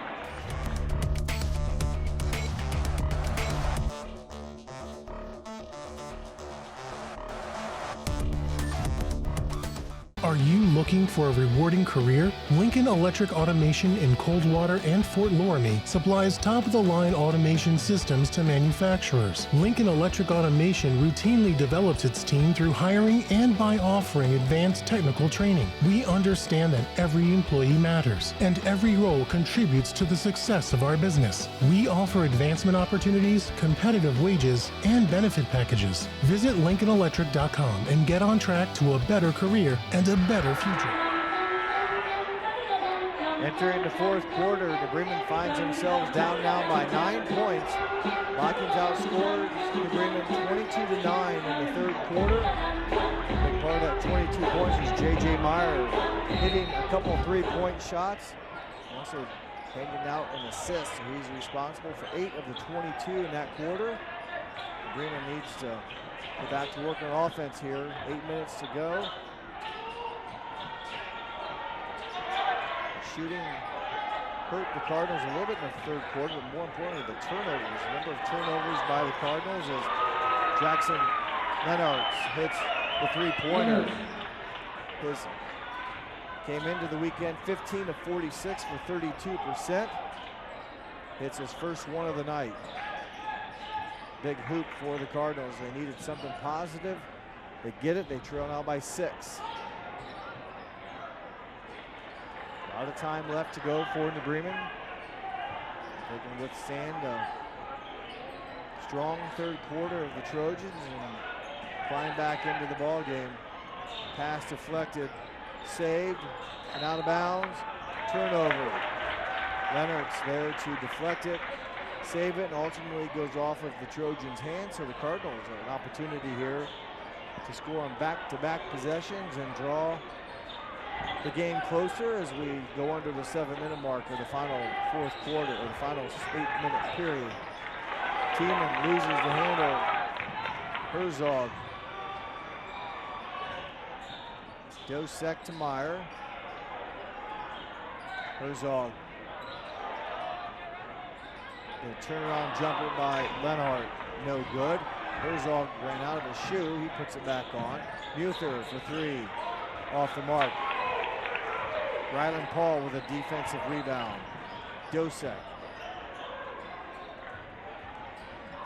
S12: Are you looking for a rewarding career? Lincoln Electric Automation in Coldwater and Fort Loramie supplies top-of-the-line automation systems to manufacturers. Lincoln Electric Automation routinely develops its team through hiring and by offering advanced technical training. We understand that every employee matters, and every role contributes to the success of our business. We offer advancement opportunities, competitive wages, and benefit packages. Visit LincolnElectric.com and get on track to a better career and a better future.
S1: Entering the fourth quarter, the Bremen finds themselves down now by 9 points. Botkins outscored the Bremen 22-9 in the third quarter. Big part of that 22 points is J.J. Meyer hitting a couple 3-point shots. Also hanging out an assist. He's responsible for 8 of the 22 in that quarter. Bremen needs to go back to work on offense here. 8 minutes to go. Shooting hurt the Cardinals a little bit in the third quarter, but more importantly, the turnovers. A number of turnovers by the Cardinals as Jackson Lennox hits the 3-pointer. His came into the weekend 15 of 46 for 32%. Hits his first one of the night. Big hoop for the Cardinals. They needed something positive. They get it. They trail now by 6. A lot of time left to go for New Bremen. They can withstand a strong third quarter of the Trojans and climb back into the ball game. Pass deflected, saved, and out of bounds. Turnover. Leonard's there to deflect it, save it, and ultimately goes off of the Trojans' hands. So the Cardinals have an opportunity here to score on back-to-back possessions and draw the game closer as we go under the 7-minute mark of the final fourth quarter, or the final 8-minute period. Tiemann loses the handle. Herzog. Dosek to Meyer. Herzog. The turnaround jumper by Lenhart, no good. Herzog ran out of his shoe. He puts it back on. Muther for three. Off the mark. Ryland Paul with a defensive rebound. Dosek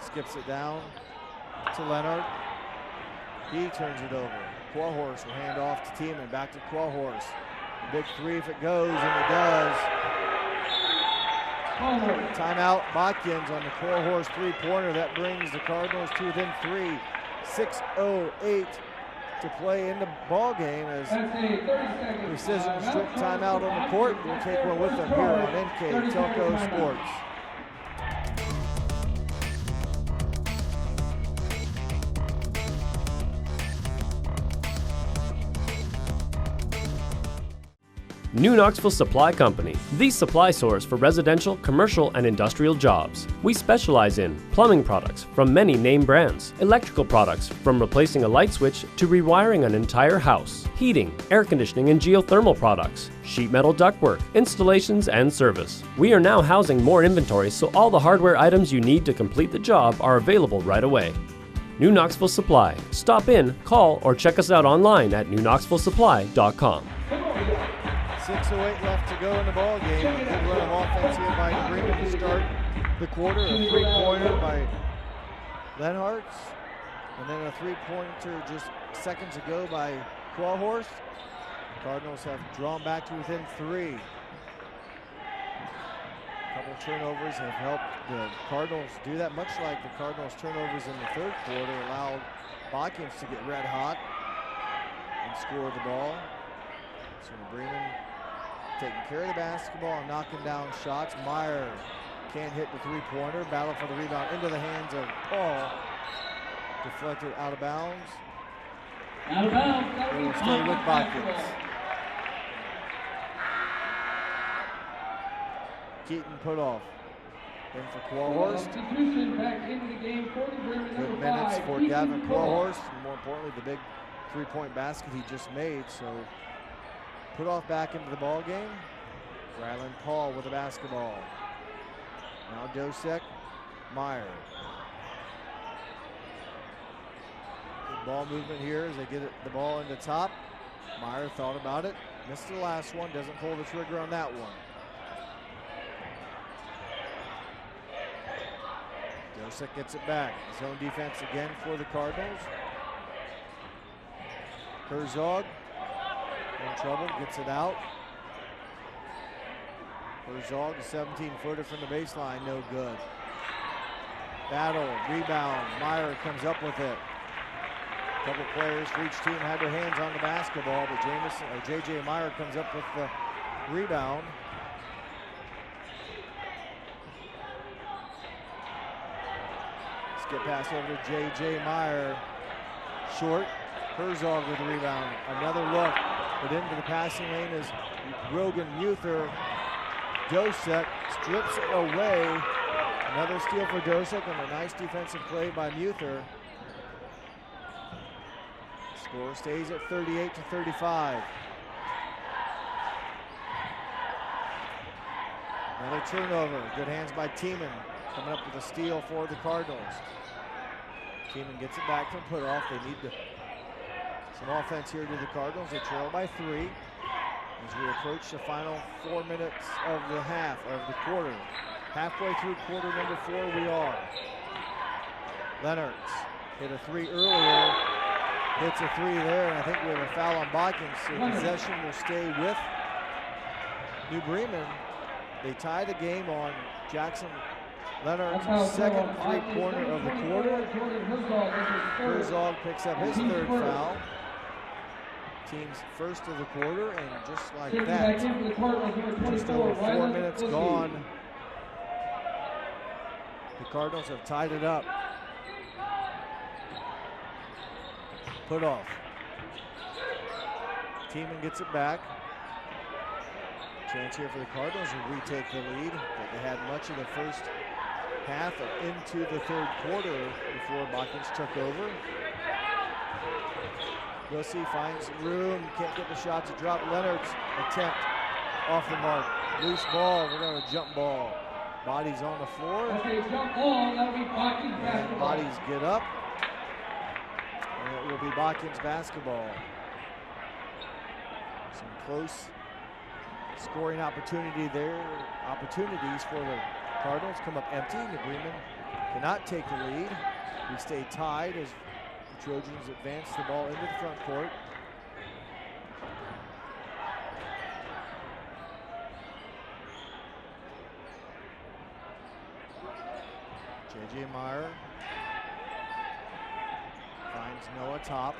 S1: skips it down to Leonard. He turns it over. Quahorst will hand off to Tiemann. Back to Quahorst. Big three if it goes, and it does. Timeout, Botkins on the Quahorst three-pointer. That brings the Cardinals to within three. 6:08 to play in the ball game as Precision strip timeout on the court. We'll take one with them here on NK Telco Sports.
S13: New Knoxville Supply Company, the supply source for residential, commercial, and industrial jobs. We specialize in plumbing products from many name brands, electrical products from replacing a light switch to rewiring an entire house, heating, air conditioning, and geothermal products, sheet metal ductwork, installations, and service. We are now housing more inventory, so all the hardware items you need to complete the job are available right away. New Knoxville Supply. Stop in, call, or check us out online at newknoxvillesupply.com.
S1: 6:08 left to go in the ball game. A good run of offense here by Bremen to start the quarter. A three-pointer by Lenhartz, and then a three-pointer just seconds ago by Quahorst. Cardinals have drawn back to within three. A couple turnovers have helped the Cardinals do that, much like the Cardinals' turnovers in the third quarter allowed Botkins to get red hot and score the ball. So Bremen taking care of the basketball and knocking down shots. Meyer can't hit the three-pointer. Battle for the rebound into the hands of Paul. Deflected out of bounds.
S6: Out of bounds.
S1: It will stay with Botkins. Keaton put off. In for Quahorst. Good minutes for Gavin Quahorst. And more importantly, the big three-point basket he just made. So put off back into the ball game. Ryland Paul with the basketball. Now Dosek, Meyer. Good ball movement here as they get the ball into top. Meyer thought about it, missed the last one, doesn't pull the trigger on that one. Dosek gets it back. Zone defense again for the Cardinals. Herzog in trouble, gets it out. Herzog, a 17-footer from the baseline, no good. Battle, rebound, Meyer comes up with it. A couple players for each team had their hands on the basketball, but J.J. Meyer comes up with the rebound. Skip pass over to J.J. Meyer. Short, Herzog with the rebound. Another look, but into the passing lane is Rogan Muther. Dosek strips it away. Another steal for Dosek and a nice defensive play by Muther. Score stays at 38-35. Another turnover. Good hands by Tiemann. Coming up with a steal for the Cardinals. Tiemann gets it back from put off. They need some offense here to the Cardinals. They trail by 3 as we approach the final 4 minutes of the half of the quarter. Halfway through quarter number 4 we are. Lenhartz hit a 3 earlier. Hits a 3 there, and I think we have a foul on Botkins, so possession will stay with New Bremen. They tie the game on Jackson Lenhart's second three-pointer of the quarter. Herzog picks up his third foul. Team's first of the quarter, and just like that, just over 4 minutes gone, the Cardinals have tied it up. Put off. Tiemann gets it back. Chance here for the Cardinals to retake the lead, but they had much of the first half and into the third quarter before Botkins took over. Gussy finds room, can't get the shot to drop. Lenhart's attempt off the mark. Loose ball, we're going to jump ball. Bodies on the floor.
S6: Okay, jump ball, that'll be Botkins basketball.
S1: Bodies get up. will be Botkins basketball. Some close scoring opportunities for the Cardinals come up empty. New Bremen cannot take the lead. We stay tied as the Trojans advance the ball into the front court. J.J. Meyer finds Noah top.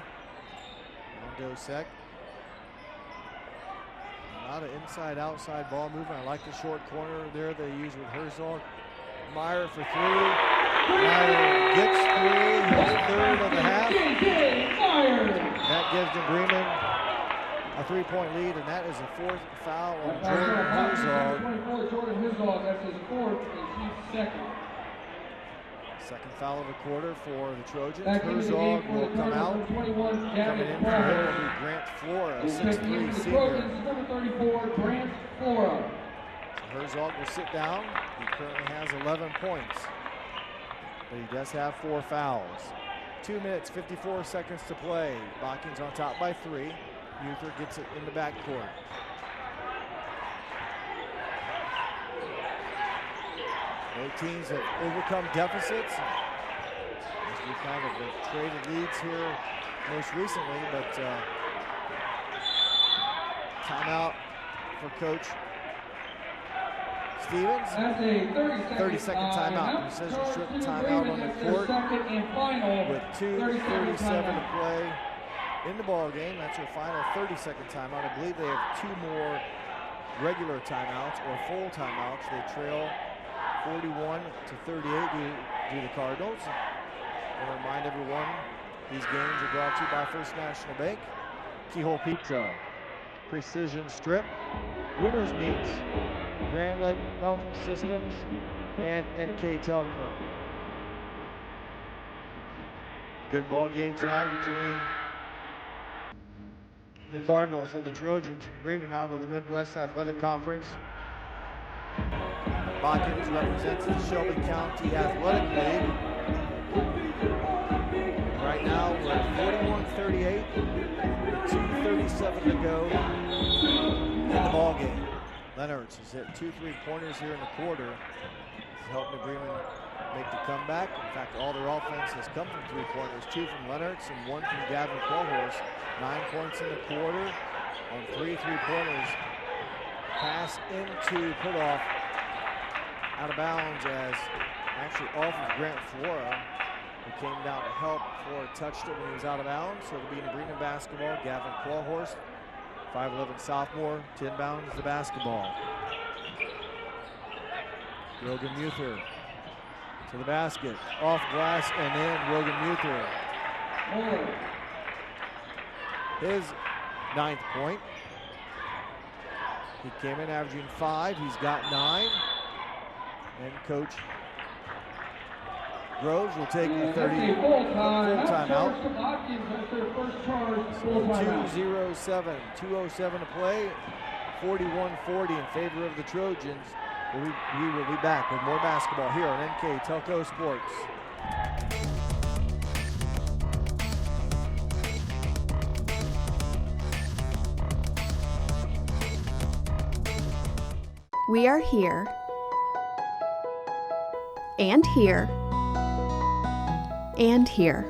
S1: Dosek. Not an inside-outside ball movement. I like the short corner there they use with Herzog. Meyer for three. Meyer gets three. His third of the half. That gives New Bremen a three-point lead, and that is a fourth foul on Jordan Herzog.
S6: 24, Jordan Herzog, that's his fourth, and he's second.
S1: Second foul of the quarter for the Trojans. Herzog will come out. Coming in for him will be Grant Flora, a 6'3" senior.
S6: Number 34, Grant Flora.
S1: So Herzog will sit down. He currently has 11 points, but he does have 4 fouls. 2 minutes, 54 seconds to play. Botkins on top by 3. Muther gets it in the backcourt. Both teams have overcome deficits. We kind of have traded leads here most recently, but timeout for Coach Stevens. 30-second timeout. Precision strip timeout on the court with 2:37 to play in the ball game. That's your final 30-second timeout. I believe they have 2 more regular timeouts or full timeouts. They trail 41 to 38 do the Cardinals. I want to remind everyone these games are brought to you by First National Bank, Keyhole Pizza, Precision Strip, Winners Meats, Grand Lake Health Systems, and NK Telco. Good ball game tonight between the Cardinals and the Trojans, bringing out of the Midwest Athletic Conference. Botkins represents the Shelby County Athletic League. Right now we're at 41-38, 2:37 to go in the ball game. Leonards has hit 2 3-pointers here in the quarter. He's helped New Bremen make the comeback. In fact, all their offense has come from 3-pointers, 2 from Leonards and 1 from Gavin Quillhorse. 9 points in the quarter on 3 3-pointers. Pass into put-off. Out of bounds as actually off of Grant Flora, who came down to help. Flora touched it when he was out of bounds, so it'll be New Bremen basketball. Gavin Quillhorse, 5'11" sophomore, to inbounds the basketball. Rogan Muther to the basket, off glass and in. Rogan Muther. His 9th point. He came in averaging 5. He's got 9. And Coach Groves will take the 30 full timeout. 2:07 to play. 41-40 in favor of the Trojans. We will be back with more basketball here on NK Telco Sports.
S8: We are here. And here, and here.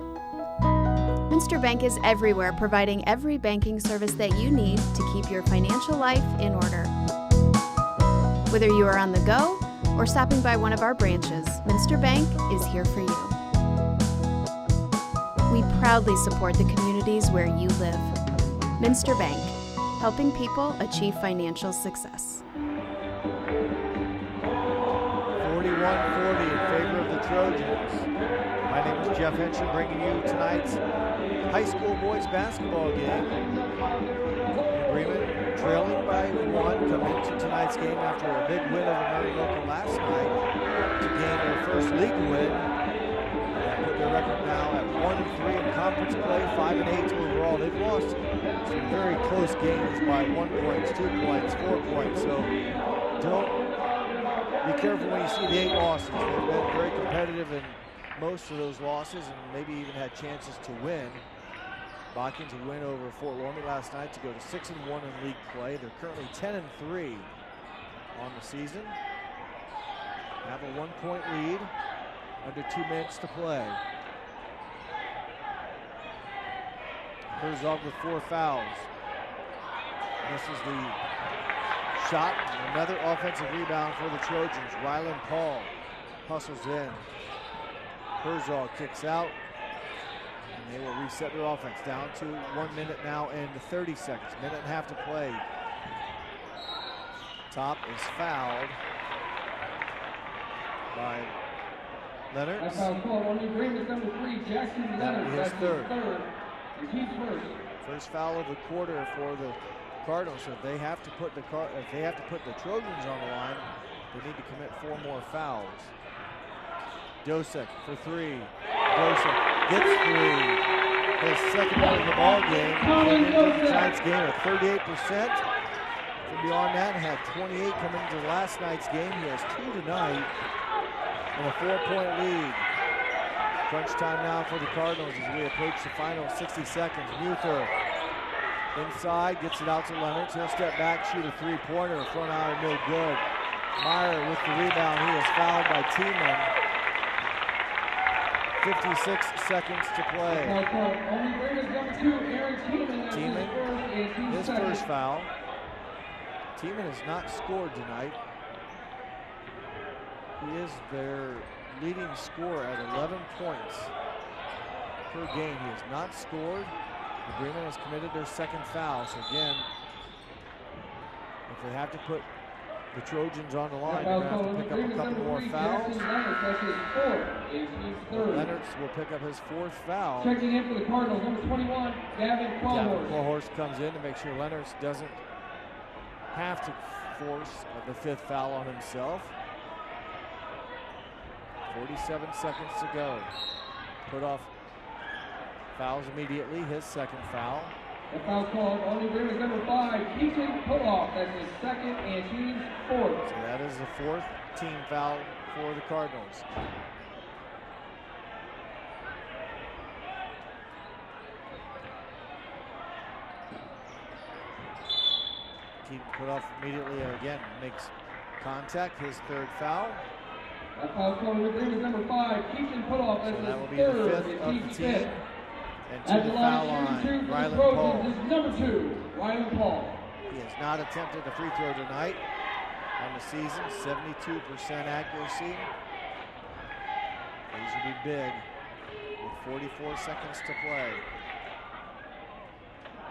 S8: Minster Bank is everywhere, providing every banking service that you need to keep your financial life in order. Whether you are on the go or stopping by one of our branches, Minster Bank is here for you. We proudly support the communities where you live. Minster Bank, helping people achieve financial success.
S1: 41-40 in favor of the Trojans. My name is Jeff Henson, bringing you tonight's high school boys basketball game. New Bremen trailing by 1, come into tonight's game after a big win over Maricopa last night to gain their first league win. That put their record now at 1-3 in conference play, 5-8 overall. They've lost some very close games by 1 point, 2 points, 4 points. So don't be careful when you see the 8 losses. They've been very competitive in most of those losses and maybe even had chances to win. Botkins a win over Fort Loramie last night to go to 6-1 in league play. They're currently 10-3 on the season. Have a 1-point lead, under 2 minutes to play. Herzog with 4 fouls. This is the shot, another offensive rebound for the Trojans. Rylan Paul hustles in. Herzog kicks out, and they will reset their offense down to 1 minute now and 30 seconds. Minute and a half to play. Top is fouled by Leonard.
S6: That's foul called on Bremen number 3, Jackson Leonard.
S1: His
S6: That's
S1: third.
S6: And team first.
S1: First foul of the quarter for the Cardinals. So if they have to put the Trojans on the line, they need to commit 4 more fouls. Dosek for 3. Dosek gets 3. His second one of the ball game. Tonight's game at 38%. From beyond that, had 28 coming into last night's game. He has 2 tonight and a 4-point lead. Crunch time now for the Cardinals as we approach the final 60 seconds. Muther inside, gets it out to Leonard. He'll step back, shoot a 3-pointer. Front iron, no good. Meyer with the rebound. He is fouled by Tiemann. 56 seconds to play. Tiemann, his first foul. Tiemann has not scored tonight. He is their leading scorer at 11 points per game. He has not scored. Bremen has committed their second foul. So again, if they have to put the Trojans on the line, they're going to have to pick up a couple more fouls. Leonard will pick up his 4th foul.
S6: Checking in for the Cardinals, number 21, Gavin Qualhorst.
S1: Qualhorst comes in to make sure Leonard doesn't have to force the 5th foul on himself. 47 seconds to go. Put off fouls immediately. His second foul.
S6: The foul called on the Bremen number 5, Keaton Putoff. That's his second and team's 4th.
S1: So that is the 4th team foul for the Cardinals. Keaton Putoff immediately again makes contact. His 3rd foul.
S6: That foul called on the Bremen number 5, Keaton Putoff. That's
S1: so that will be
S6: his
S1: the
S6: 3rd
S1: 5th
S6: and
S1: of the
S6: team's
S1: team.
S6: 5th.
S1: And to the foul line, Rylan Paul.
S6: Is number 2, Rylan Paul.
S1: He has not attempted a free throw tonight on the season. 72% accuracy. These will be big with 44 seconds to play.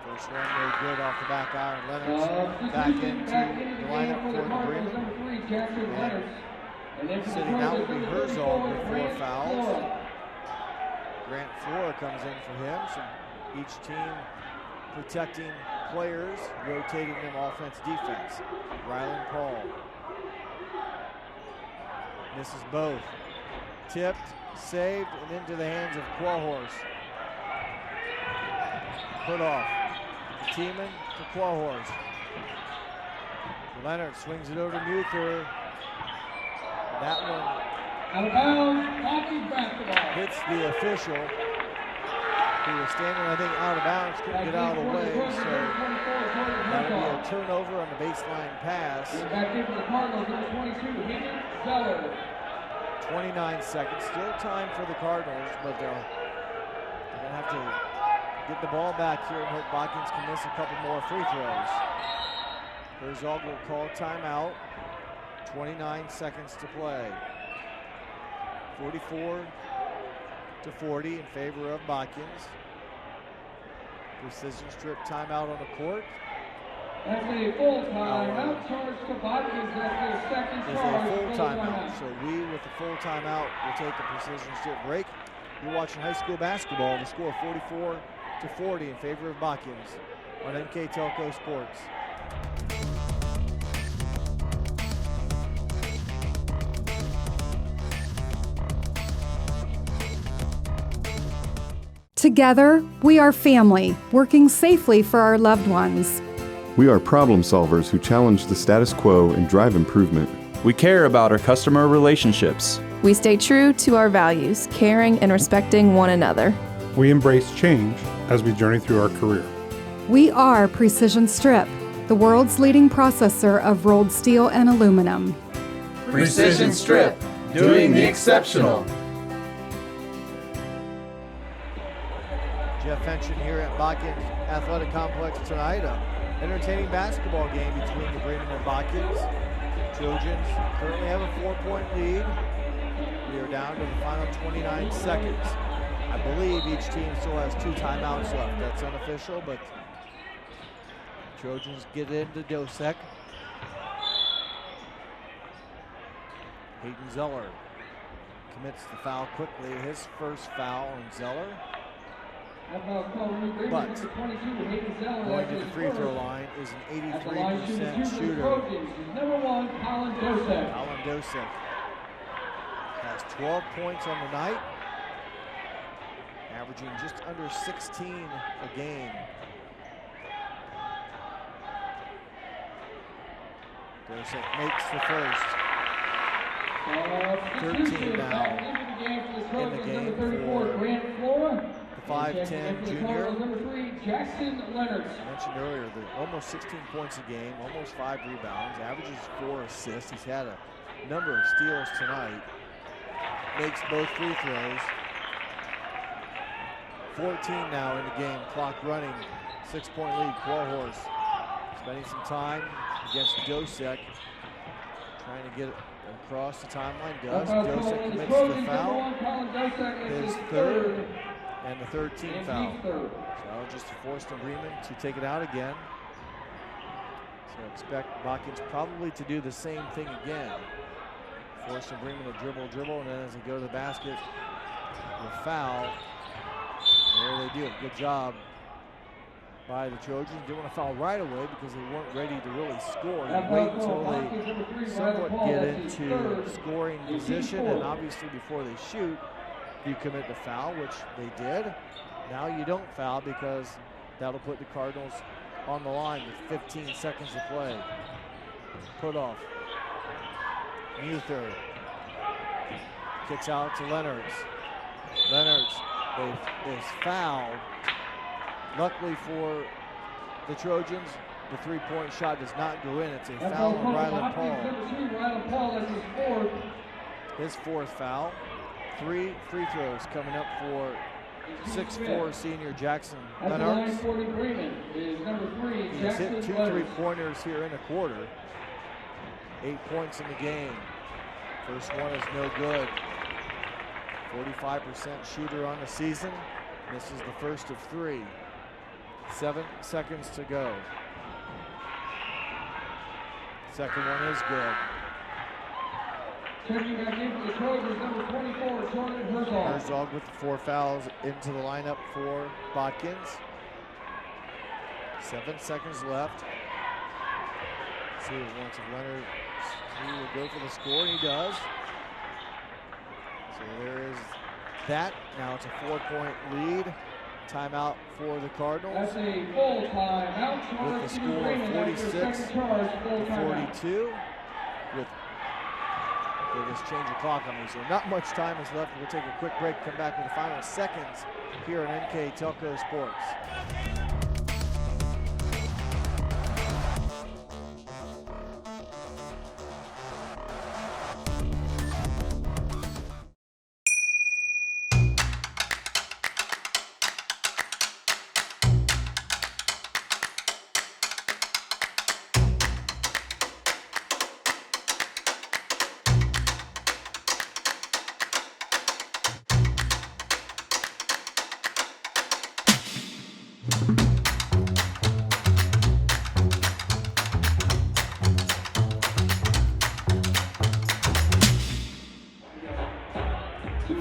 S1: First one no good off the back iron. Leonard back into the lineup for the Bremen. And sitting out will be Herzog with 4 fouls. Grant Flora comes in for him. So each team protecting players, rotating them offense, defense. Rylan Paul misses both. Tipped, saved, and into the hands of Qualhorst. Put off. Tiemann to Qualhorst. Leonard swings it over to Muther. That one
S6: out of bounds, hockey basketball.
S1: Hits the official, who was standing, I think, out of bounds, couldn't get out of the way, so that'll be a turnover on the baseline pass.
S6: Back in for the Cardinals, number 22, Hayden Zeller.
S1: 29 seconds, still time for the Cardinals, but they're going to have to get the ball back here and hope Botkins can miss a couple more free throws. Herzog will call timeout. 29 seconds to play. 44-40 in favor of Botkins. Precision strip timeout on the court.
S6: That's a full timeout charge to Botkins. That's their second charge.
S1: Is a full timeout. So we, with the full timeout, will take a precision strip break. You're watching high school basketball. The score 44-40 in favor of Botkins on MK Telco Sports.
S14: Together, we are family, working safely for our loved ones.
S15: We are problem solvers who challenge the status quo and drive improvement.
S16: We care about our customer relationships.
S17: We stay true to our values, caring and respecting one another.
S18: We embrace change
S12: as we journey through our career.
S14: We are Precision Strip, the world's leading processor of rolled steel and aluminum.
S16: Precision Strip, doing the exceptional.
S1: Jeff Fenton here at Botkins Athletic Complex tonight. An entertaining basketball game between the Bremen and Botkins. Trojans currently have a 4-point lead. We are down to the final 29 seconds. I believe each team still has 2 timeouts left. That's unofficial, but Trojans get into Dosek. Hayden Zeller commits the foul quickly. His first foul on Zeller. But going to the free throw line is an 83% shooter. Colin Dosek has 12 points on the night, averaging just under 16 a game. Dosek makes the first. 13 now in the game for the 5'10" junior. I mentioned earlier that almost 16 points a game, almost 5 rebounds, averages 4 assists. He's had a number of steals tonight. Makes both free throws. 14 now in the game, clock running. 6-point lead, Qualhorse spending some time against Dosek, trying to get it across the timeline. Dosek commits the foul, his third, and the third team foul. So just to force the Bremen to take it out again. So expect Botkins probably to do the same thing again. Force the Bremen to dribble, and then as they go to the basket, the foul. And there they do it. Good job by the Trojans. Didn't want to foul right away because they weren't ready to really score. They wait until they somewhat get into scoring position, and obviously before they shoot, you commit the foul, which they did. Now you don't foul because that'll put the Cardinals on the line with 15 seconds to play. Put off. Muther kicks out to Leonards. Leonards is fouled. Luckily for the Trojans, the 3-point shot does not go in. It's a foul on Ryland Paul. His 4th foul. 3 free throws coming up for 6'4" senior Jackson Leonards. He's hit 2 3-pointers here in a quarter. 8 points in the game. First one is no good. 45% shooter on the season. This is the first of 3. 7 seconds to go. Second one is good. Herzog with the 4 fouls into the lineup for Botkins. 7 seconds left. Let's see if once Leonard he will go for the score, and he does. So there is that. Now it's a 4-point lead. Timeout for the Cardinals.
S6: That's a full timeout.
S1: With the score of 46-42. They just change the clock on me, so not much time is left. We'll take a quick break, come back with the final seconds here on NK Telco Sports.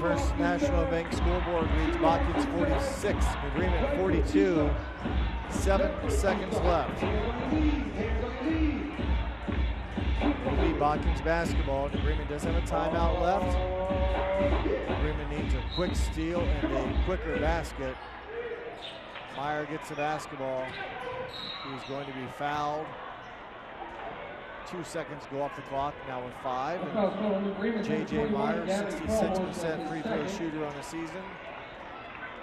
S1: First National Bank scoreboard reads Botkins 46, Bremen 42, 7 seconds left. It'll be Botkins basketball. Bremen does have a timeout left. Bremen needs a quick steal and a quicker basket. Meyer gets the basketball. He's going to be fouled. 2 seconds go off the clock, now with 5. And J.J. Meyer, 66% free throw shooter on the season,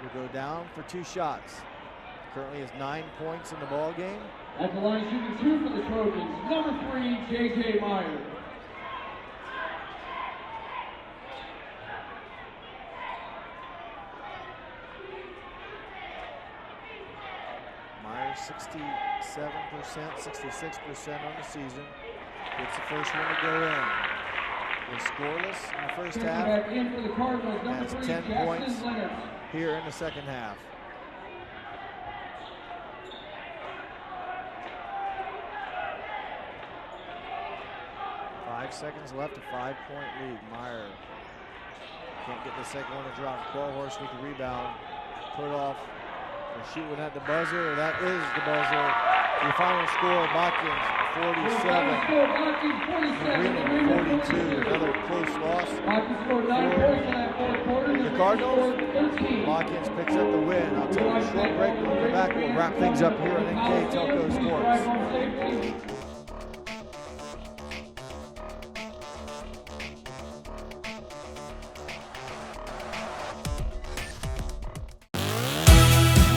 S1: will go down for 2 shots. Currently has 9 points in the ball game.
S6: At the line shooting 2 for the Trojans, number 3, J.J. Meyer.
S1: Meyer 67%, 66% on the season. Gets the first one to go in. Was scoreless in the first half.
S6: Back in for the Cardinals, number
S1: Has
S6: 3,
S1: 10
S6: Jackson
S1: points
S6: Leonard.
S1: here in the second half. Seconds left, a 5-point lead. Meyer can't get the second one to drop. Qualhorst with the rebound. Put off. The shoot went at the buzzer. That is the buzzer. The final score, Botkins 47. Bremen 42. Another close loss. The Cardinals. Botkins picks up the win. I'll take a short break. When we come back, we'll wrap things up here on NK Telco Sports.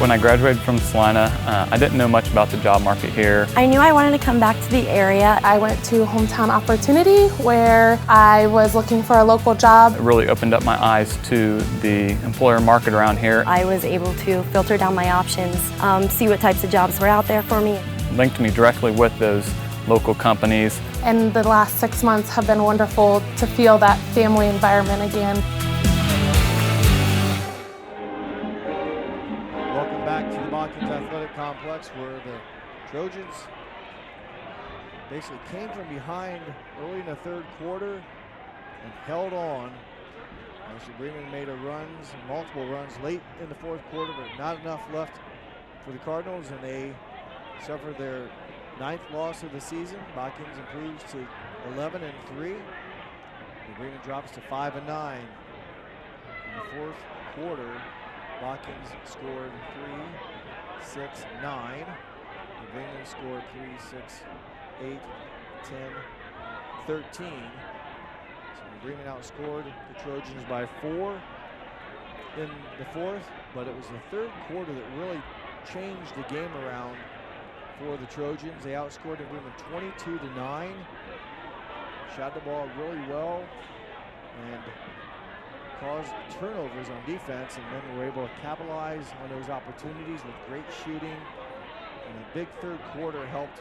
S17: When I graduated from Salina, I didn't know much about the job market here.
S2: I knew I wanted to come back to the area.
S5: I went to Hometown Opportunity where I was looking for a local job.
S17: It really opened up my eyes to the employer market around here.
S2: I was able to filter down my options, see what types of jobs were out there for me.
S17: Linked me directly with those local companies.
S5: And the last 6 months have been wonderful to feel that family environment again.
S1: Botkins Athletic Complex, where the Trojans basically came from behind early in the third quarter and held on. Actually, Bremen made multiple runs late in the fourth quarter, but not enough left for the Cardinals, and they suffered their 9th loss of the season. Botkins improves to 11-3. Bremen drops to 5-9. In the fourth quarter, Botkins scored 3, 6, 9. Bremen scored 3, 6, 8, 10, 13. So Bremen outscored the Trojans by 4 in the fourth, but it was the third quarter that really changed the game around for the Trojans. They outscored the Bremen 22-9. Shot the ball really well and caused turnovers on defense, and then were able to capitalize on those opportunities with great shooting. And a big third quarter helped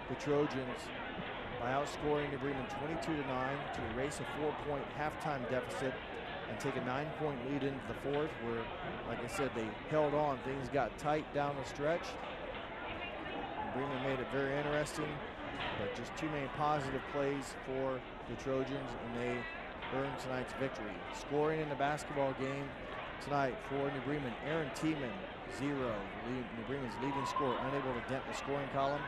S1: the Trojans by outscoring the Bremen 22-9 to erase a 4-point halftime deficit and take a 9-point lead into the fourth, where, like I said, they held on. Things got tight down the stretch. And Bremen made it very interesting, but just too many positive plays for the Trojans, and they earned tonight's victory. Scoring in the basketball game tonight for New Bremen, Aaron Tiemann, 0. New Bremen's leading scorer, unable to dent the scoring column.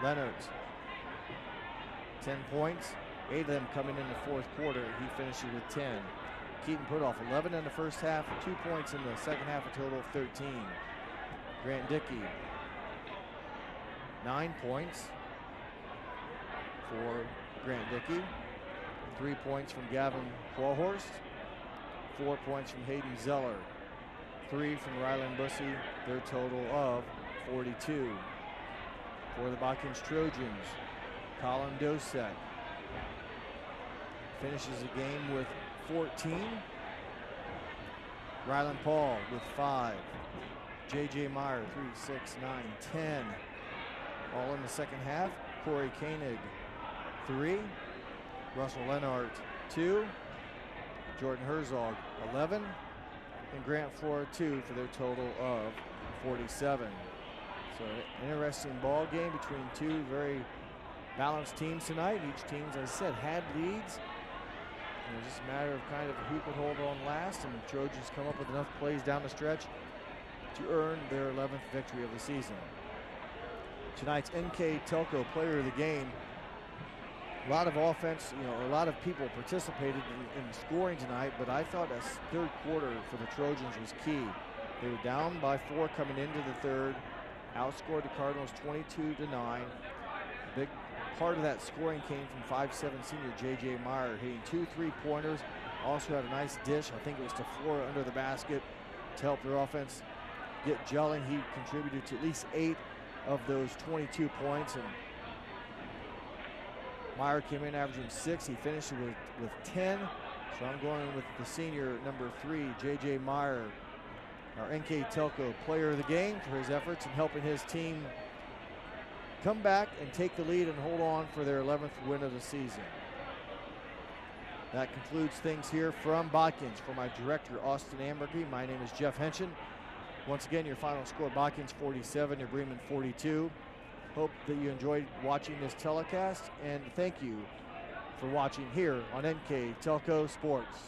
S1: Leonard's 10 points, 8 of them coming in the fourth quarter. He finishes with 10. Keaton Putoff, 11 in the first half, 2 points in the second half, a total of 13. Grant Dickey, 9 points for Grant Dickey. 3 points from Gavin Qualhorst, 4 points from Hayden Zeller, 3 from Rylan Bussey, their total of 42. For the Botkins Trojans, Colin Dosek finishes the game with 14. Rylan Paul with 5. J.J. Meyer, 3, 6, 9, 10. All in the second half. Corey Koenig, 3. Russell Lenart, 2. Jordan Herzog, 11. And Grant Flora, 2 for their total of 47. So an interesting ball game between two very balanced teams tonight. Each team, as I said, had leads. It was just a matter of kind of who could hold on last, and the Trojans come up with enough plays down the stretch to earn their 11th victory of the season. Tonight's NK Telco Player of the Game. A lot of offense, a lot of people participated in scoring tonight, but I thought that third quarter for the Trojans was key. They were down by 4 coming into the third, outscored the Cardinals 22-9. Big part of that scoring came from 5'7" senior J.J. Meyer, hitting 2 3-pointers. Also had a nice dish, I think it was to Flora under the basket, to help their offense get gelling. He contributed to at least 8 of those 22 points, and Meyer came in averaging 6. He finished with 10. So I'm going with the senior number 3, J.J. Meyer, our NK Telco player of the game, for his efforts in helping his team come back and take the lead and hold on for their 11th win of the season. That concludes things here from Botkins. For my director, Austin Ambergy, my name is Jeff Henshin. Once again, your final score, Botkins 47, New Bremen 42. Hope that you enjoyed watching this telecast, and thank you for watching here on NK Telco Sports.